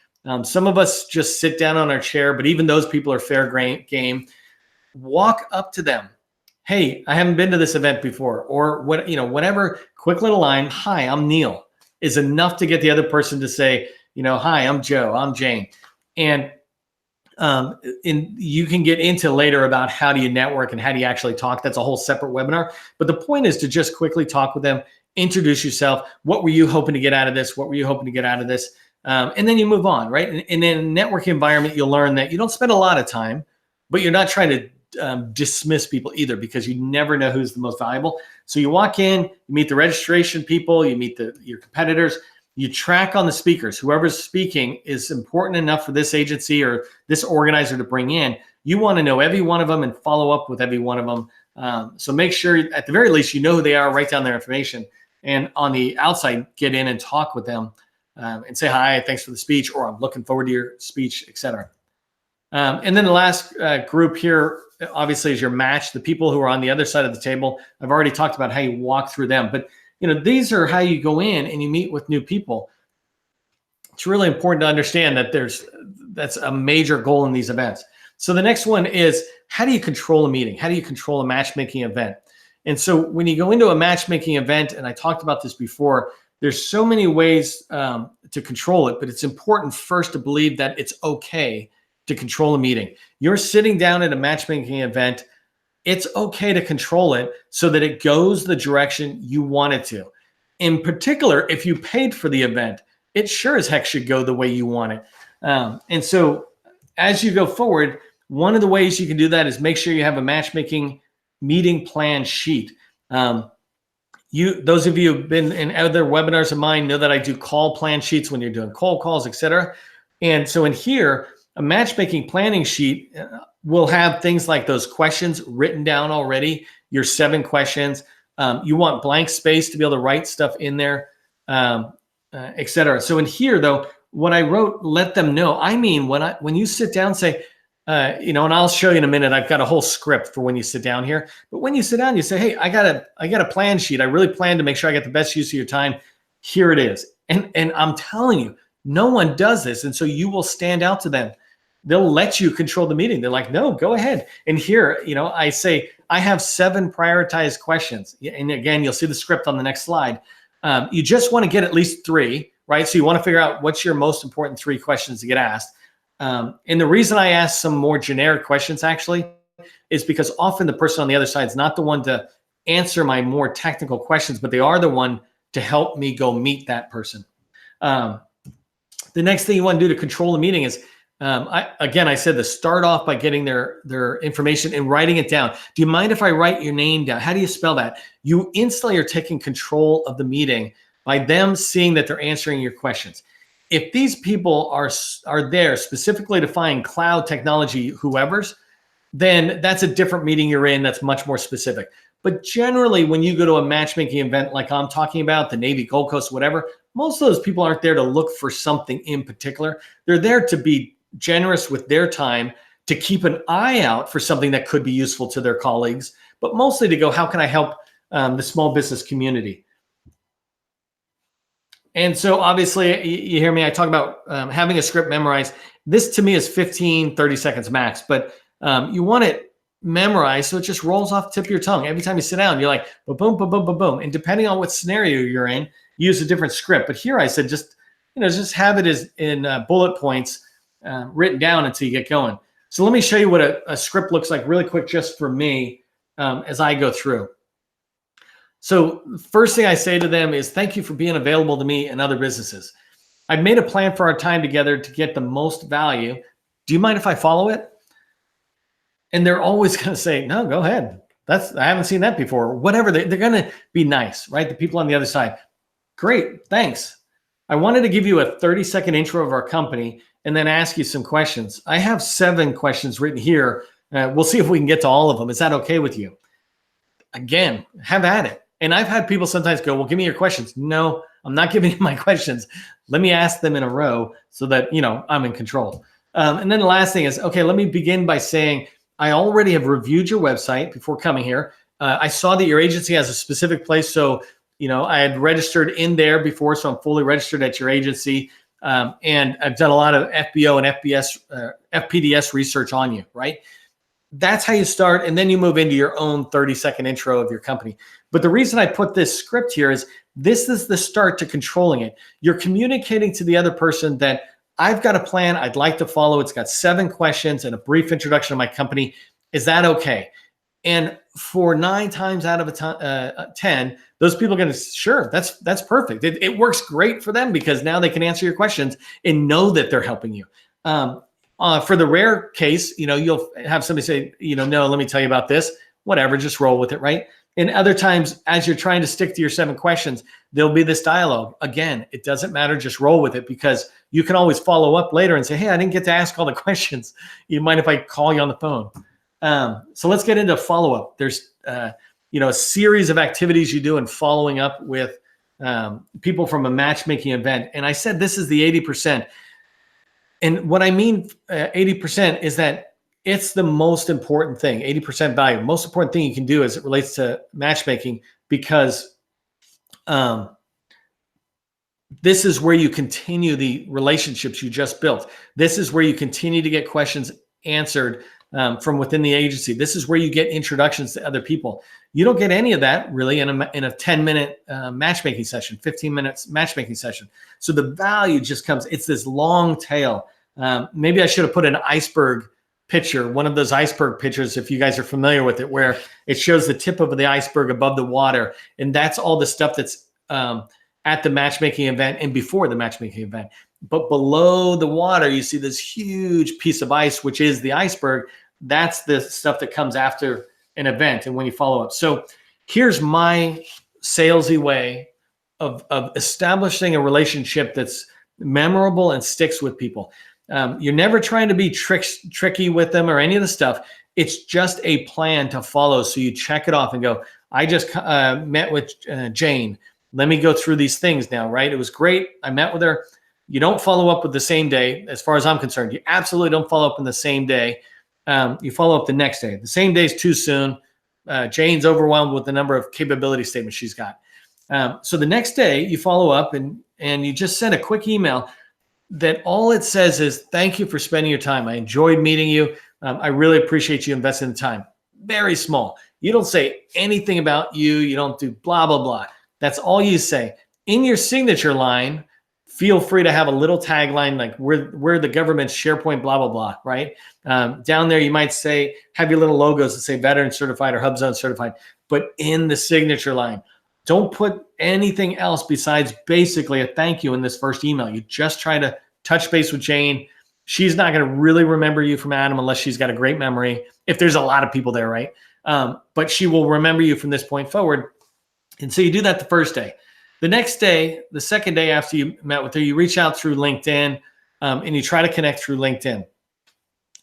Some of us just sit down on our chair, but even those people are fair game. Walk up to them. Hey, I haven't been to this event before, or whatever quick little line. Hi, I'm Neil is enough to get the other person to say, hi, I'm Joe, I'm Jane. And you can get into later about how do you network and how do you actually talk. That's a whole separate webinar. But the point is to just quickly talk with them, introduce yourself. What were you hoping to get out of this? What were you hoping to get out of this? And then you move on, right? And in a networking environment, you'll learn that you don't spend a lot of time, but you're not trying to dismiss people either, because you never know who's the most valuable. So you walk in, you meet the registration people, you meet your competitors, you track on the speakers. Whoever's speaking is important enough for this agency or this organizer to bring in. You want to know every one of them and follow up with every one of them. So make sure at the very least, you know who they are, write down their information, and on the outside, get in and talk with them and say, hi, thanks for the speech, or I'm looking forward to your speech, etc. And then the last group here, obviously, is your match, the people who are on the other side of the table. I've already talked about how you walk through them, but these are how you go in and you meet with new people. It's really important to understand that that's a major goal in these events. So the next one is, how do you control a meeting? How do you control a matchmaking event? And so when you go into a matchmaking event, and I talked about this before, there's so many ways to control it, but it's important first to believe that it's okay to control a meeting. You're sitting down at a matchmaking event. It's okay to control it so that it goes the direction you want it to. In particular, if you paid for the event, it sure as heck should go the way you want it. And so as you go forward, one of the ways you can do that is make sure you have a matchmaking meeting plan sheet. Those of you who've been in other webinars of mine know that I do call plan sheets when you're doing cold calls, etc. And so in here, a matchmaking planning sheet will have things like those questions written down already, your 7 questions. You want blank space to be able to write stuff in there, etc. So in here, though, what I wrote, let them know. I mean, when you sit down, say, and I'll show you in a minute. I've got a whole script for when you sit down here. But when you sit down, you say, hey, I got a plan sheet. I really plan to make sure I get the best use of your time. Here it is. And I'm telling you, no one does this. And so you will stand out to them. They'll let you control the meeting. They're like, no, go ahead. And here, I say, I have 7 prioritized questions. And again, you'll see the script on the next slide. You just want to get at least 3, right? So you want to figure out what's your most important 3 questions to get asked. And the reason I ask some more generic questions actually is because often the person on the other side is not the one to answer my more technical questions, but they are the one to help me go meet that person. The next thing you want to do to control the meeting is, I said to start off by getting their information and writing it down. Do you mind if I write your name down? How do you spell that? You instantly are taking control of the meeting by them seeing that they're answering your questions. If these people are there specifically to find cloud technology whoever's, then that's a different meeting you're in that's much more specific. But generally, when you go to a matchmaking event like I'm talking about, the Navy, Gold Coast, whatever, most of those people aren't there to look for something in particular. They're there to be generous with their time, to keep an eye out for something that could be useful to their colleagues, but mostly to go, how can I help the small business community? And so obviously, you hear me, I talk about having a script memorized. This to me is 15, 30 seconds max, but you want it memorized, so it just rolls off the tip of your tongue. Every time you sit down, you're like, boom, boom, boom, boom, boom, boom. And depending on what scenario you're in, use a different script. But here I said, just have it as in bullet points written down until you get going. So let me show you what a script looks like really quick, just for me, as I go through. So first thing I say to them is, thank you for being available to me and other businesses. I've made a plan for our time together to get the most value. Do you mind if I follow it? And they're always going to say, no, go ahead. I haven't seen that before. Whatever. They're going to be nice, right? The people on the other side. Great. Thanks. I wanted to give you a 30-second intro of our company and then ask you some questions. I have 7 questions written here. We'll see if we can get to all of them. Is that okay with you? Again, have at it. And I've had people sometimes go, well, give me your questions. No, I'm not giving you my questions. Let me ask them in a row so that, I'm in control. And then the last thing is, okay, let me begin by saying, I already have reviewed your website before coming here. I saw that your agency has a specific place. So, I had registered in there before, so I'm fully registered at your agency. And I've done a lot of FBO and FPDS research on you, right? That's how you start. And then you move into your own 30-second intro of your company. But the reason I put this script here is this is the start to controlling it. You're communicating to the other person that I've got a plan I'd like to follow. It's got 7 questions and a brief introduction to my company. Is that okay? And for 9 times out of 10, those people are going to, sure, that's perfect. It works great for them because now they can answer your questions and know that they're helping you. For the rare case, you'll have somebody say, no, let me tell you about this. Whatever, just roll with it, right? And other times, as you're trying to stick to your 7 questions, there'll be this dialogue. Again, it doesn't matter, just roll with it because you can always follow up later and say, hey, I didn't get to ask all the questions. You mind if I call you on the phone? So let's get into follow-up. There's, a series of activities you do in following up with people from a matchmaking event. And I said this is the 80%. And what I mean 80% is that it's the most important thing, 80% value. Most important thing you can do as it relates to matchmaking because this is where you continue the relationships you just built. This is where you continue to get questions answered from within the agency. This is where you get introductions to other people. You don't get any of that really in a 10-minute matchmaking session, 15 minutes matchmaking session. So the value just comes, it's this long tail. Maybe I should have put an iceberg picture, one of those iceberg pictures, if you guys are familiar with it, where it shows the tip of the iceberg above the water. And that's all the stuff that's at the matchmaking event and before the matchmaking event. But below the water, you see this huge piece of ice, which is the iceberg. That's the stuff that comes after an event and when you follow up. So here's my salesy way of establishing a relationship that's memorable and sticks with people. You're never trying to be tricky with them or any of the stuff. It's just a plan to follow. So you check it off and go, I just met with Jane. Let me go through these things now, right? It was great. I met with her. You don't follow up with the same day, as far as I'm concerned. You absolutely don't follow up in the same day. You follow up the next day. The same day is too soon. Jane's overwhelmed with the number of capability statements she's got. So the next day you follow up and you just send a quick email that all it says is, thank you for spending your time. I enjoyed meeting you. I really appreciate you investing the time. Very small. You don't say anything about you. You don't do blah, blah, blah. That's all you say. In your signature line, feel free to have a little tagline like we're the government's SharePoint, blah, blah, blah, right? Down there, you might say, have your little logos that say veteran certified or HubZone certified, but in the signature line. Don't put anything else besides basically a thank you in this first email. You just try to touch base with Jane. She's not going to really remember you from Adam unless she's got a great memory, if there's a lot of people there, right? But she will remember you from this point forward. And so you do that the first day. The next day, the second day after you met with her, you reach out through LinkedIn and you try to connect through LinkedIn.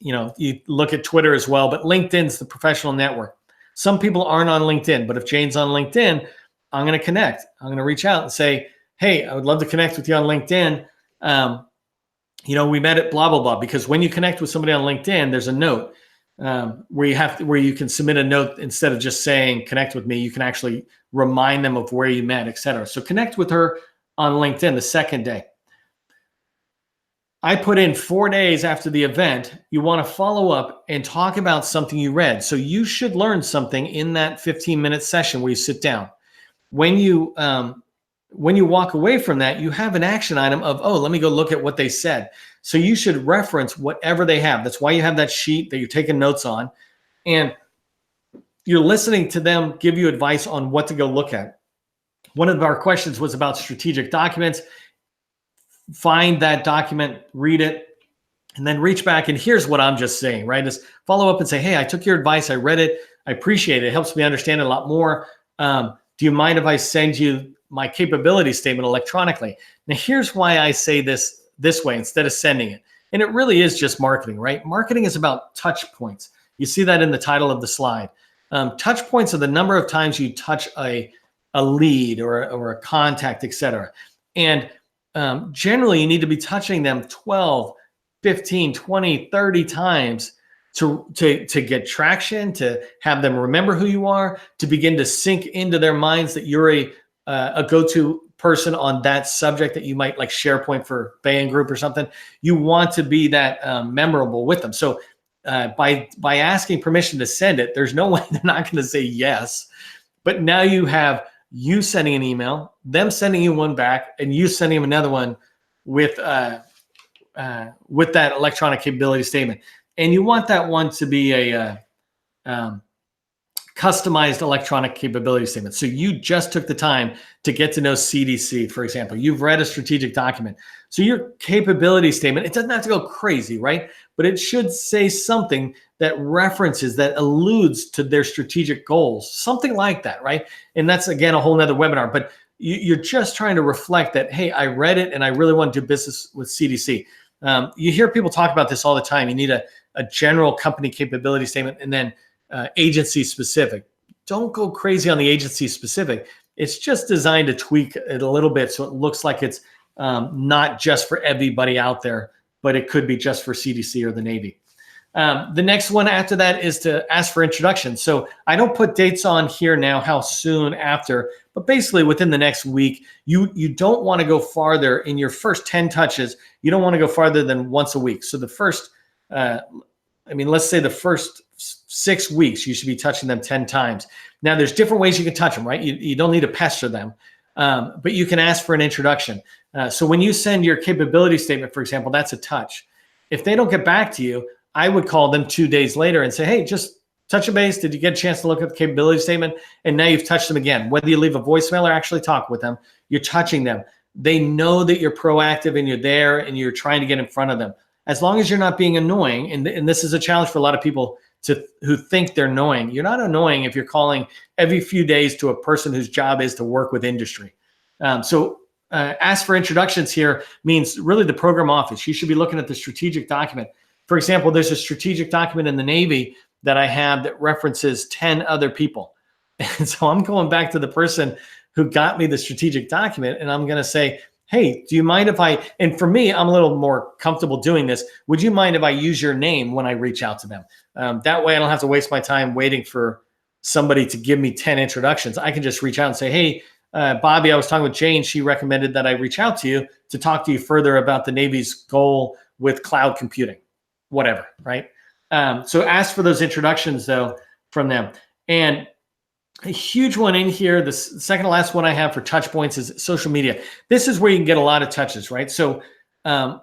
You look at Twitter as well, but LinkedIn's the professional network. Some people aren't on LinkedIn, but if Jane's on LinkedIn, I'm going to connect. I'm going to reach out and say, hey, I would love to connect with you on LinkedIn. We met at blah, blah, blah, because when you connect with somebody on LinkedIn, there's a note where you can submit a note instead of just saying connect with me. You can actually remind them of where you met, et cetera. So connect with her on LinkedIn the second day. I put in 4 days after the event, you want to follow up and talk about something you read. So you should learn something in that 15-minute session where you sit down. When you walk away from that, you have an action item of, oh, let me go look at what they said. So you should reference whatever they have. That's why you have that sheet that you're taking notes on. And you're listening to them give you advice on what to go look at. One of our questions was about strategic documents. Find that document, read it, and then reach back. And here's what I'm just saying, right? Is follow up and say, hey, I took your advice. I read it. I appreciate it. It helps me understand it a lot more. Do you mind if I send you my capability statement electronically? Now, here's why I say this way instead of sending it. And it really is just marketing, right? Marketing is about touch points. You see that in the title of the slide. Touch points are the number of times you touch a lead or a contact, et cetera. And generally, you need to be touching them 12, 15, 20, 30 times to get traction, to have them remember who you are, to begin to sink into their minds that you're a go-to person on that subject that you might like SharePoint for Bain Group or something. You want to be that memorable with them. So by asking permission to send it, there's no way they're not going to say yes. But now you have you sending an email, them sending you one back, and you sending them another one with that electronic capability statement. And you want that one to be a customized electronic capability statement. So you just took the time to get to know CDC, for example. You've read a strategic document. So your capability statement, it doesn't have to go crazy, right? But it should say something that references, that alludes to their strategic goals, something like that, right? And that's, again, a whole nother webinar. But you're just trying to reflect that, hey, I read it and I really want to do business with CDC. You hear people talk about this all the time. You need a general company capability statement and then agency specific. Don't go crazy on the agency specific. It's just designed to tweak it a little bit so it looks like it's not just for everybody out there, but it could be just for CDC or the Navy. The next one after that is to ask for introductions. So I don't put dates on here now, how soon after, but basically within the next week. You don't want to go farther in your first 10 touches. You don't want to go farther than once a week. So the first, let's say the first 6 weeks, you should be touching them 10 times. Now, there's different ways you can touch them, right? You don't need to pester them, but you can ask for an introduction. So when you send your capability statement, for example, that's a touch. If they don't get back to you, I would call them 2 days later and say, hey, just touch a base. Did you get a chance to look at the capability statement? And now you've touched them again. Whether you leave a voicemail or actually talk with them, you're touching them. They know that you're proactive and you're there and you're trying to get in front of them. As long as you're not being annoying, and this is a challenge for a lot of people who think they're annoying. You're not annoying if you're calling every few days to a person whose job is to work with industry. Ask for introductions here means really the program office. You should be looking at the strategic document. For example, there's a strategic document in the Navy that I have that references 10 other people. And so I'm going back to the person who got me the strategic document, and I'm going to say, hey, do you mind if and for me, I'm a little more comfortable doing this. Would you mind if I use your name when I reach out to them? That way I don't have to waste my time waiting for somebody to give me 10 introductions. I can just reach out and say, hey, Bobby, I was talking with Jane. She recommended that I reach out to you to talk to you further about the Navy's goal with cloud computing, whatever, right? So ask for those introductions, though, from them. And a huge one in here, the second to last one I have for touch points is social media. This is where you can get a lot of touches, right? So I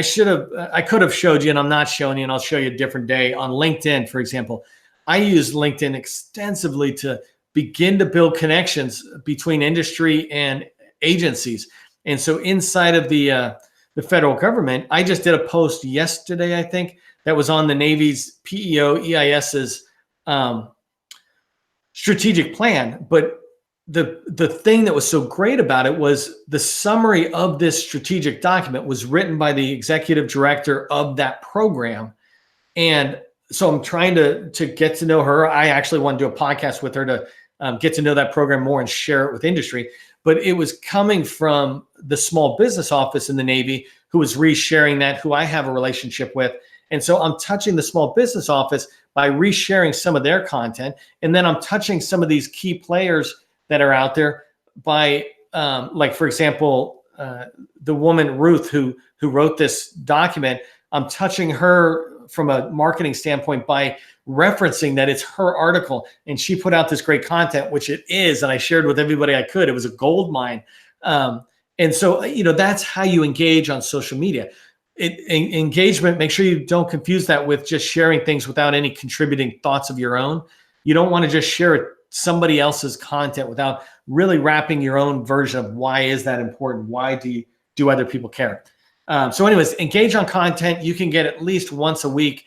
could have showed you, and I'm not showing you, and I'll show you a different day. On LinkedIn, for example, I use LinkedIn extensively to begin to build connections between industry and agencies. And so inside of the federal government, I just did a post yesterday, I think, that was on the Navy's PEO EIS's strategic plan. But the thing that was so great about it was the summary of this strategic document was written by the executive director of that program. And so I'm trying to get to know her. I actually want to do a podcast with her to get to know that program more and share it with industry. But it was coming from the small business office in the Navy who was resharing that, who I have a relationship with. And so I'm touching the small business office by resharing some of their content. And then I'm touching some of these key players that are out there by, like, for example, the woman, Ruth, who wrote this document, I'm touching her from a marketing standpoint by referencing that it's her article, and she put out this great content, which it is, and I shared with everybody I could. It was a gold mine. And so, that's how you engage on social media. Engagement, make sure you don't confuse that with just sharing things without any contributing thoughts of your own. You don't want to just share somebody else's content without really wrapping your own version of why is that important? Why do other people care? So anyways, engage on content. You can get at least once a week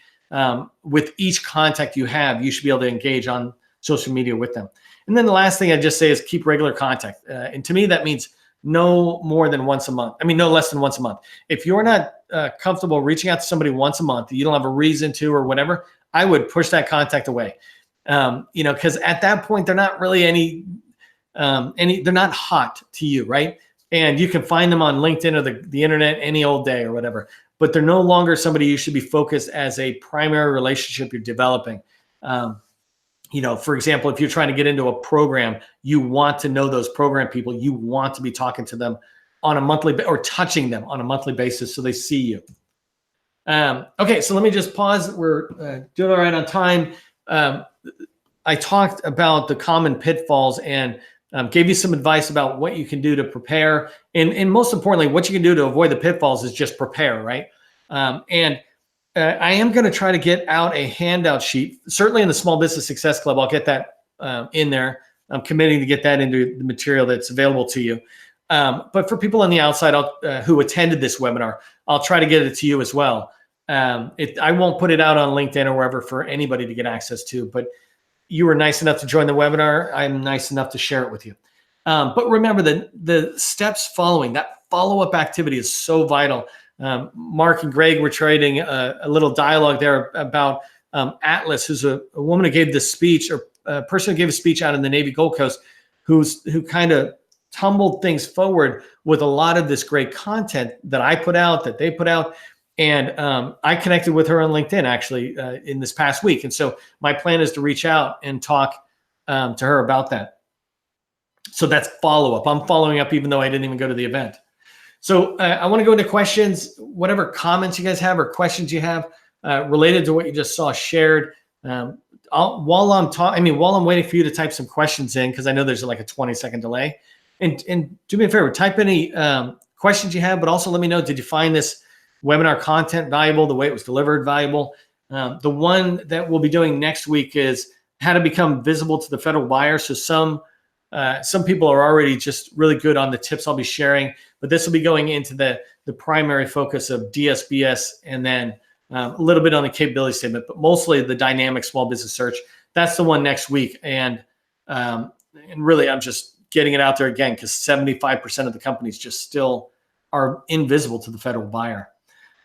with each contact you have. You should be able to engage on social media with them. And then the last thing I just say is keep regular contact. And to me, that means no more than once a month. I mean, no less than once a month. If you're not comfortable reaching out to somebody once a month, you don't have a reason to or whatever, I would push that contact away. Because at that point, they're not really they're not hot to you, right? And you can find them on LinkedIn or the internet any old day or whatever, but they're no longer somebody you should be focused as a primary relationship you're developing. For example, if you're trying to get into a program, you want to know those program people. You want to be talking to them on a monthly or touching them on a monthly basis so they see you. Okay, so let me just pause. We're doing all right on time. I talked about the common pitfalls and gave you some advice about what you can do to prepare. And most importantly, what you can do to avoid the pitfalls is just prepare, right? I am going to try to get out a handout sheet. Certainly in the Small Business Success Club, I'll get that in there. I'm committing to get that into the material that's available to you. But for people on the outside who attended this webinar, I'll try to get it to you as well. I won't put it out on LinkedIn or wherever for anybody to get access to, but you were nice enough to join the webinar. I'm nice enough to share it with you. But remember the steps following, that follow-up activity is so vital. Mark and Greg were trading a little dialogue there about Atlas, who's a woman who gave this speech, or a person who gave a speech out in the Navy Gold Coast, who kind of tumbled things forward with a lot of this great content that I put out, that they put out. And I connected with her on LinkedIn actually in this past week. And so my plan is to reach out and talk to her about that. So that's follow-up. I'm following up even though I didn't even go to the event. So I want to go into questions, whatever comments you guys have or questions you have related to what you just saw shared. While I'm waiting for you to type some questions in, because I know there's like a 20-second delay. And do me a favor, type any questions you have, but also let me know, did you find this webinar content valuable, the way it was delivered valuable? The one that we'll be doing next week is how to become visible to the federal buyer. So some people are already just really good on the tips I'll be sharing, but this will be going into the primary focus of DSBS and then a little bit on the capability statement, but mostly the dynamic small business search. That's the one next week. And really, I'm just getting it out there again because 75% of the companies just still are invisible to the federal buyer.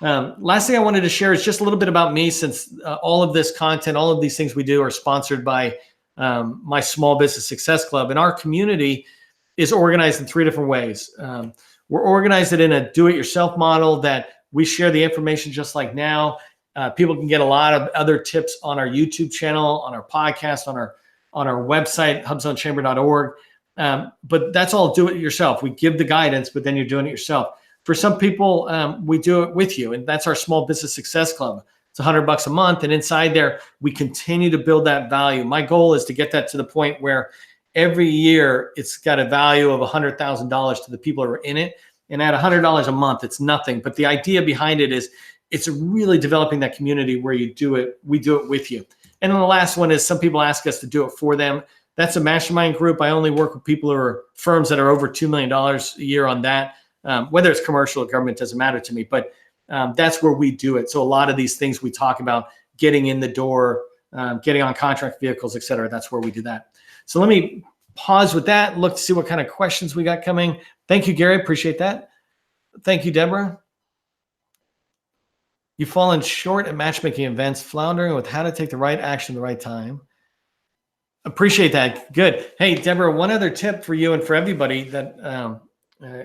Last thing I wanted to share is just a little bit about me, since all of this content, all of these things we do are sponsored by my Small Business Success Club. And our community is organized in 3 different ways. We're organized in a do-it-yourself model that we share the information just like now. People can get a lot of other tips on our YouTube channel, on our podcast, on our website, hubzonechamber.org. But that's all do-it-yourself. We give the guidance, but then you're doing it yourself. For some people, we do it with you, and that's our Small Business Success Club. It's $100 a month, and inside there, we continue to build that value. My goal is to get that to the point where every year it's got a value of $100,000 to the people who are in it, and at $100 a month, it's nothing. But the idea behind it is it's really developing that community where you do it, we do it with you. And then the last one is some people ask us to do it for them. That's a mastermind group. I only work with people who are firms that are over $2 million a year on that. Whether it's commercial or government doesn't matter to me, but that's where we do it. So a lot of these things we talk about, getting in the door, getting on contract vehicles, et cetera, that's where we do that. So let me pause with that, look to see what kind of questions we got coming. Thank you, Gary. Appreciate that. Thank you, Deborah. You've fallen short at matchmaking events, floundering with how to take the right action at the right time. Appreciate that. Good. Hey, Deborah, one other tip for you and for everybody that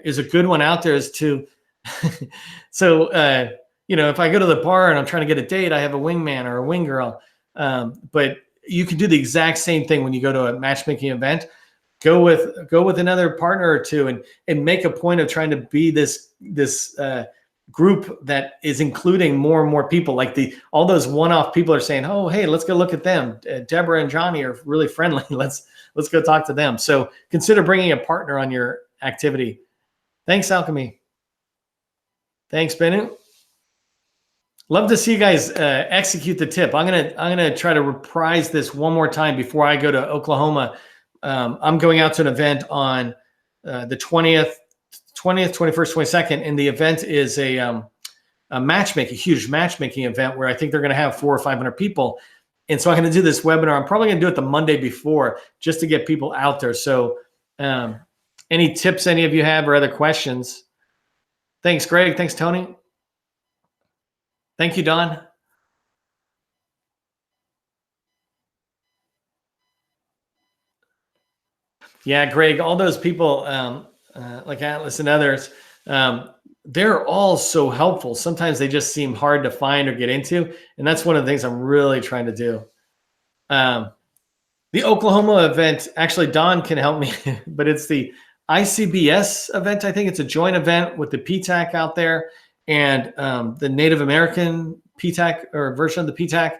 is a good one out there is to, so, if I go to the bar and I'm trying to get a date, I have a wingman or a wing girl. But you can do the exact same thing when you go to a matchmaking event. go with another partner or two, and make a point of trying to be this group that is including more and more people. Like all those one-off people are saying, oh, hey, let's go look at them. Deborah and Johnny are really friendly. Let's go talk to them. So consider bringing a partner on your activity. Thanks, Alchemy. Thanks, Benu. Love to see you guys execute the tip. I'm gonna try to reprise this one more time before I go to Oklahoma. I'm going out to an event on the 20th, 21st, 22nd, and the event is a huge matchmaking event where I think they're going to have 400 or 500 people. And so I'm going to do this webinar. I'm probably going to do it the Monday before just to get people out there. So any tips any of you have or other questions? Thanks, Greg. Thanks, Tony. Thank you, Don. Yeah, Greg, all those people like Atlas and others, they're all so helpful. Sometimes they just seem hard to find or get into. And that's one of the things I'm really trying to do. The Oklahoma event, actually, Don can help me, but it's the ICBS event. I think it's a joint event with the PTAC out there and the Native American PTAC or version of the PTAC.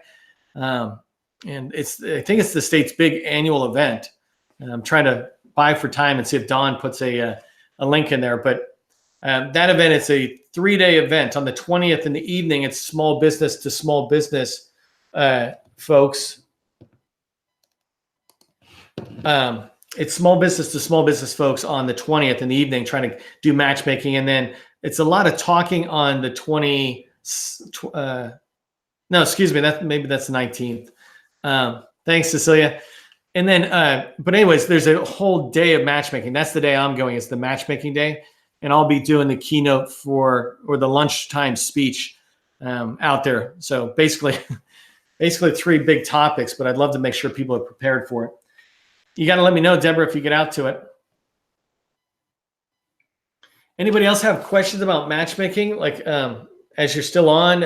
And I think it's the state's big annual event. And I'm trying to buy for time and see if Don puts a link in there. But that event, it's a 3-day event. On the 20th in the evening, it's small business to small business folks. It's small business to small business folks on the 20th in the evening, trying to do matchmaking. And then it's a lot of talking on the no, excuse me, maybe that's the 19th. Thanks, Cecilia. And then, but anyways, there's a whole day of matchmaking. That's the day I'm going. It's the matchmaking day. And I'll be doing the keynote or the lunchtime speech out there. So basically 3 big topics, but I'd love to make sure people are prepared for it. You got to let me know, Deborah, if you get out to it. Anybody else have questions about matchmaking? Like as you're still on,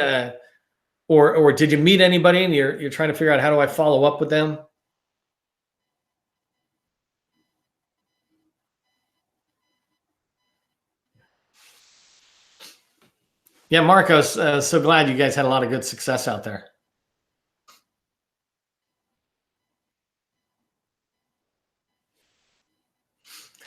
or did you meet anybody and you're trying to figure out how do I follow up with them? Yeah, Mark, I was so glad you guys had a lot of good success out there.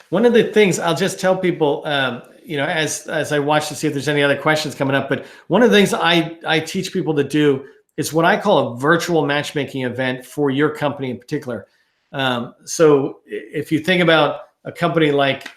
One of the things I'll just tell people, as I watch to see if there's any other questions coming up, but one of the things I teach people to do is what I call a virtual matchmaking event for your company in particular. So if you think about a company like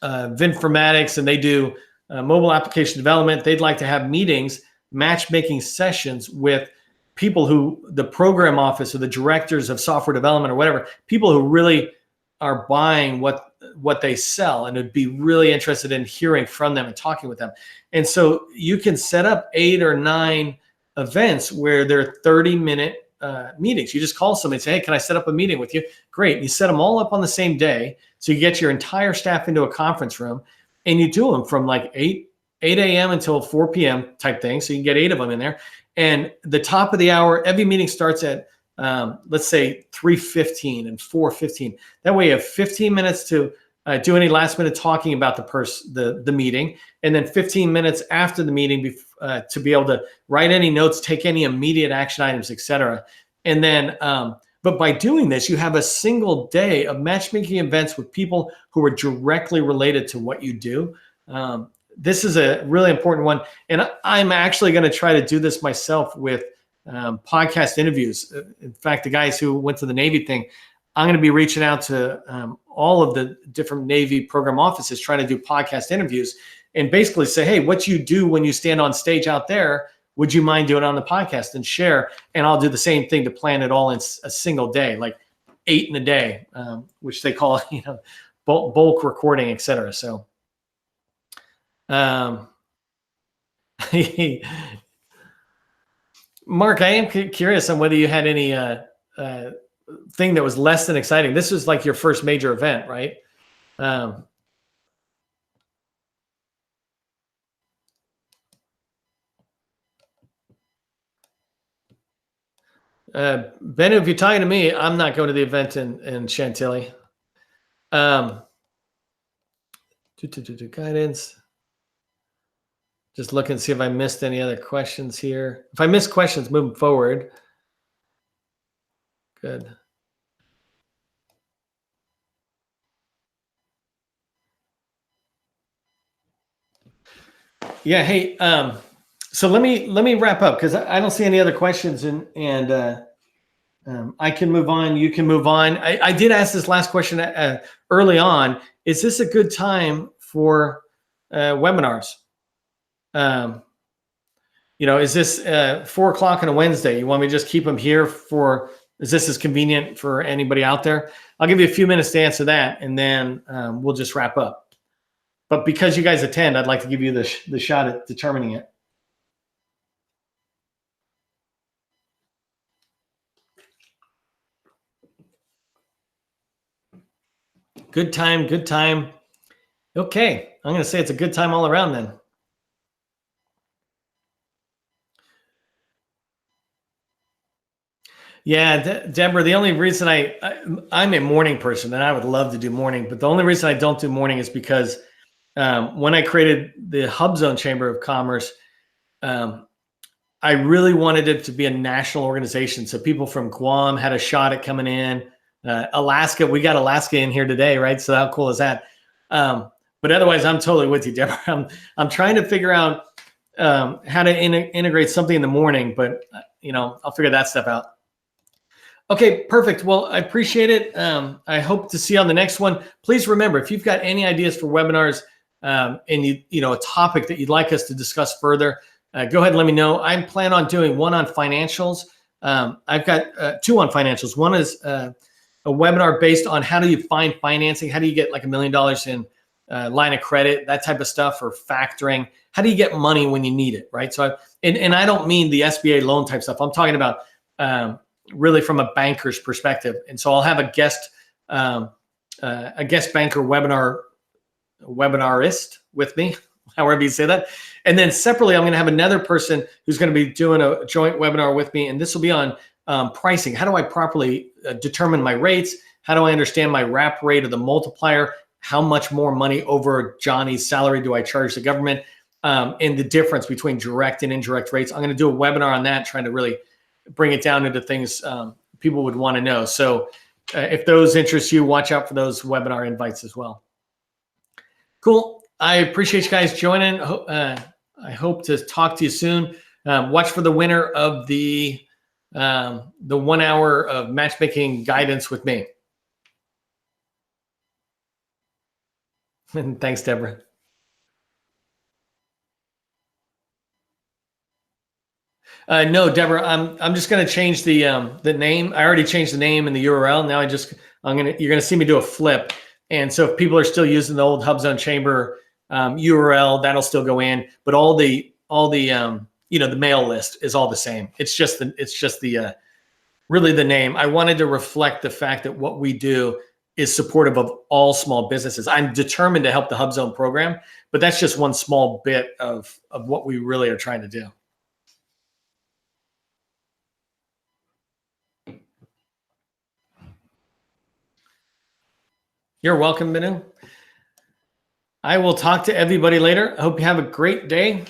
Vinformatics, and they do mobile application development, they'd like to have meetings, matchmaking sessions with people who the program office or the directors of software development or whatever, people who really are buying what they sell and would be really interested in hearing from them and talking with them. And so you can set up 8 or 9 events where they're 30-minute meetings. You just call somebody and say, hey, can I set up a meeting with you? Great. And you set them all up on the same day. So you get your entire staff into a conference room and you do them from like 8 a.m. until 4 p.m. type thing. So you can get 8 of them in there. And the top of the hour, every meeting starts at let's say 3:15 and 4:15. That way you have 15 minutes to do any last minute talking about the meeting, and then 15 minutes after the meeting to be able to write any notes, take any immediate action items, etc. And then, but by doing this, you have a single day of matchmaking events with people who are directly related to what you do. This is a really important one, and I'm actually going to try to do this myself with podcast interviews. In fact, the guys who went to the Navy thing, I'm going to be reaching out to all of the different Navy program offices trying to do podcast interviews and basically say, hey, what you do when you stand on stage out there, would you mind doing it on the podcast and share? And I'll do the same thing to plan it all in a single day, like 8 in a day, which they call, bulk recording, et cetera. So, Mark, I am curious on whether you had any thing that was less than exciting. This was like your first major event, right? Bennu, if you're talking to me, I'm not going to the event in Chantilly. Guidance. Just look and see if I missed any other questions here. If I missed questions moving forward, good. Yeah. Hey. So let me wrap up because I don't see any other questions, and I can move on. You can move on. I did ask this last question early on. Is this a good time for webinars? Is this 4 o'clock on a Wednesday? You want me to just keep them here for? Is this as convenient for anybody out there? I'll give you a few minutes to answer that, and then we'll just wrap up. But because you guys attend, I'd like to give you the shot at determining it. Good time, good time. Okay, I'm going to say it's a good time all around then. Yeah, Deborah, the only reason I'm a morning person, and I would love to do morning, but the only reason I don't do morning is because when I created the Hub Zone Chamber of Commerce, I really wanted it to be a national organization. So people from Guam had a shot at coming in. Alaska, we got Alaska in here today, right? So how cool is that? But otherwise, I'm totally with you, Deborah. I'm trying to figure out how to integrate something in the morning, but I'll figure that stuff out. Okay, perfect. Well, I appreciate it. I hope to see you on the next one. Please remember, if you've got any ideas for webinars and a topic that you'd like us to discuss further, go ahead and let me know. I plan on doing one on financials. I've got 2 on financials. One is a webinar based on how do you find financing? How do you get like $1 million in line of credit, that type of stuff, or factoring? How do you get money when you need it, right? So, and I don't mean the SBA loan type stuff. I'm talking about really from a banker's perspective. And so I'll have a guest banker webinarist with me, however you say that. And then separately, I'm going to have another person who's going to be doing a joint webinar with me. And this will be on pricing. How do I properly determine my rates? How do I understand my wrap rate of the multiplier? How much more money over Johnny's salary do I charge the government? And the difference between direct and indirect rates. I'm going to do a webinar on that, trying to really bring it down into things people would want to know. So if those interest you, watch out for those webinar invites as well. Cool. I appreciate you guys joining. I hope to talk to you soon. Watch for the winner of the 1 hour of matchmaking guidance with me. And thanks, Deborah. No, Deborah, I'm just going to change the name. I already changed the name and the URL. Now you're going to see me do a flip. And so if people are still using the old Hub Zone Chamber URL, that'll still go in, but all the the mail list is all the same. It's just really the name. I wanted to reflect the fact that what we do is supportive of all small businesses. I'm determined to help the Hub Zone program, but that's just one small bit of what we really are trying to do. You're welcome, Minu. I will talk to everybody later. I hope you have a great day.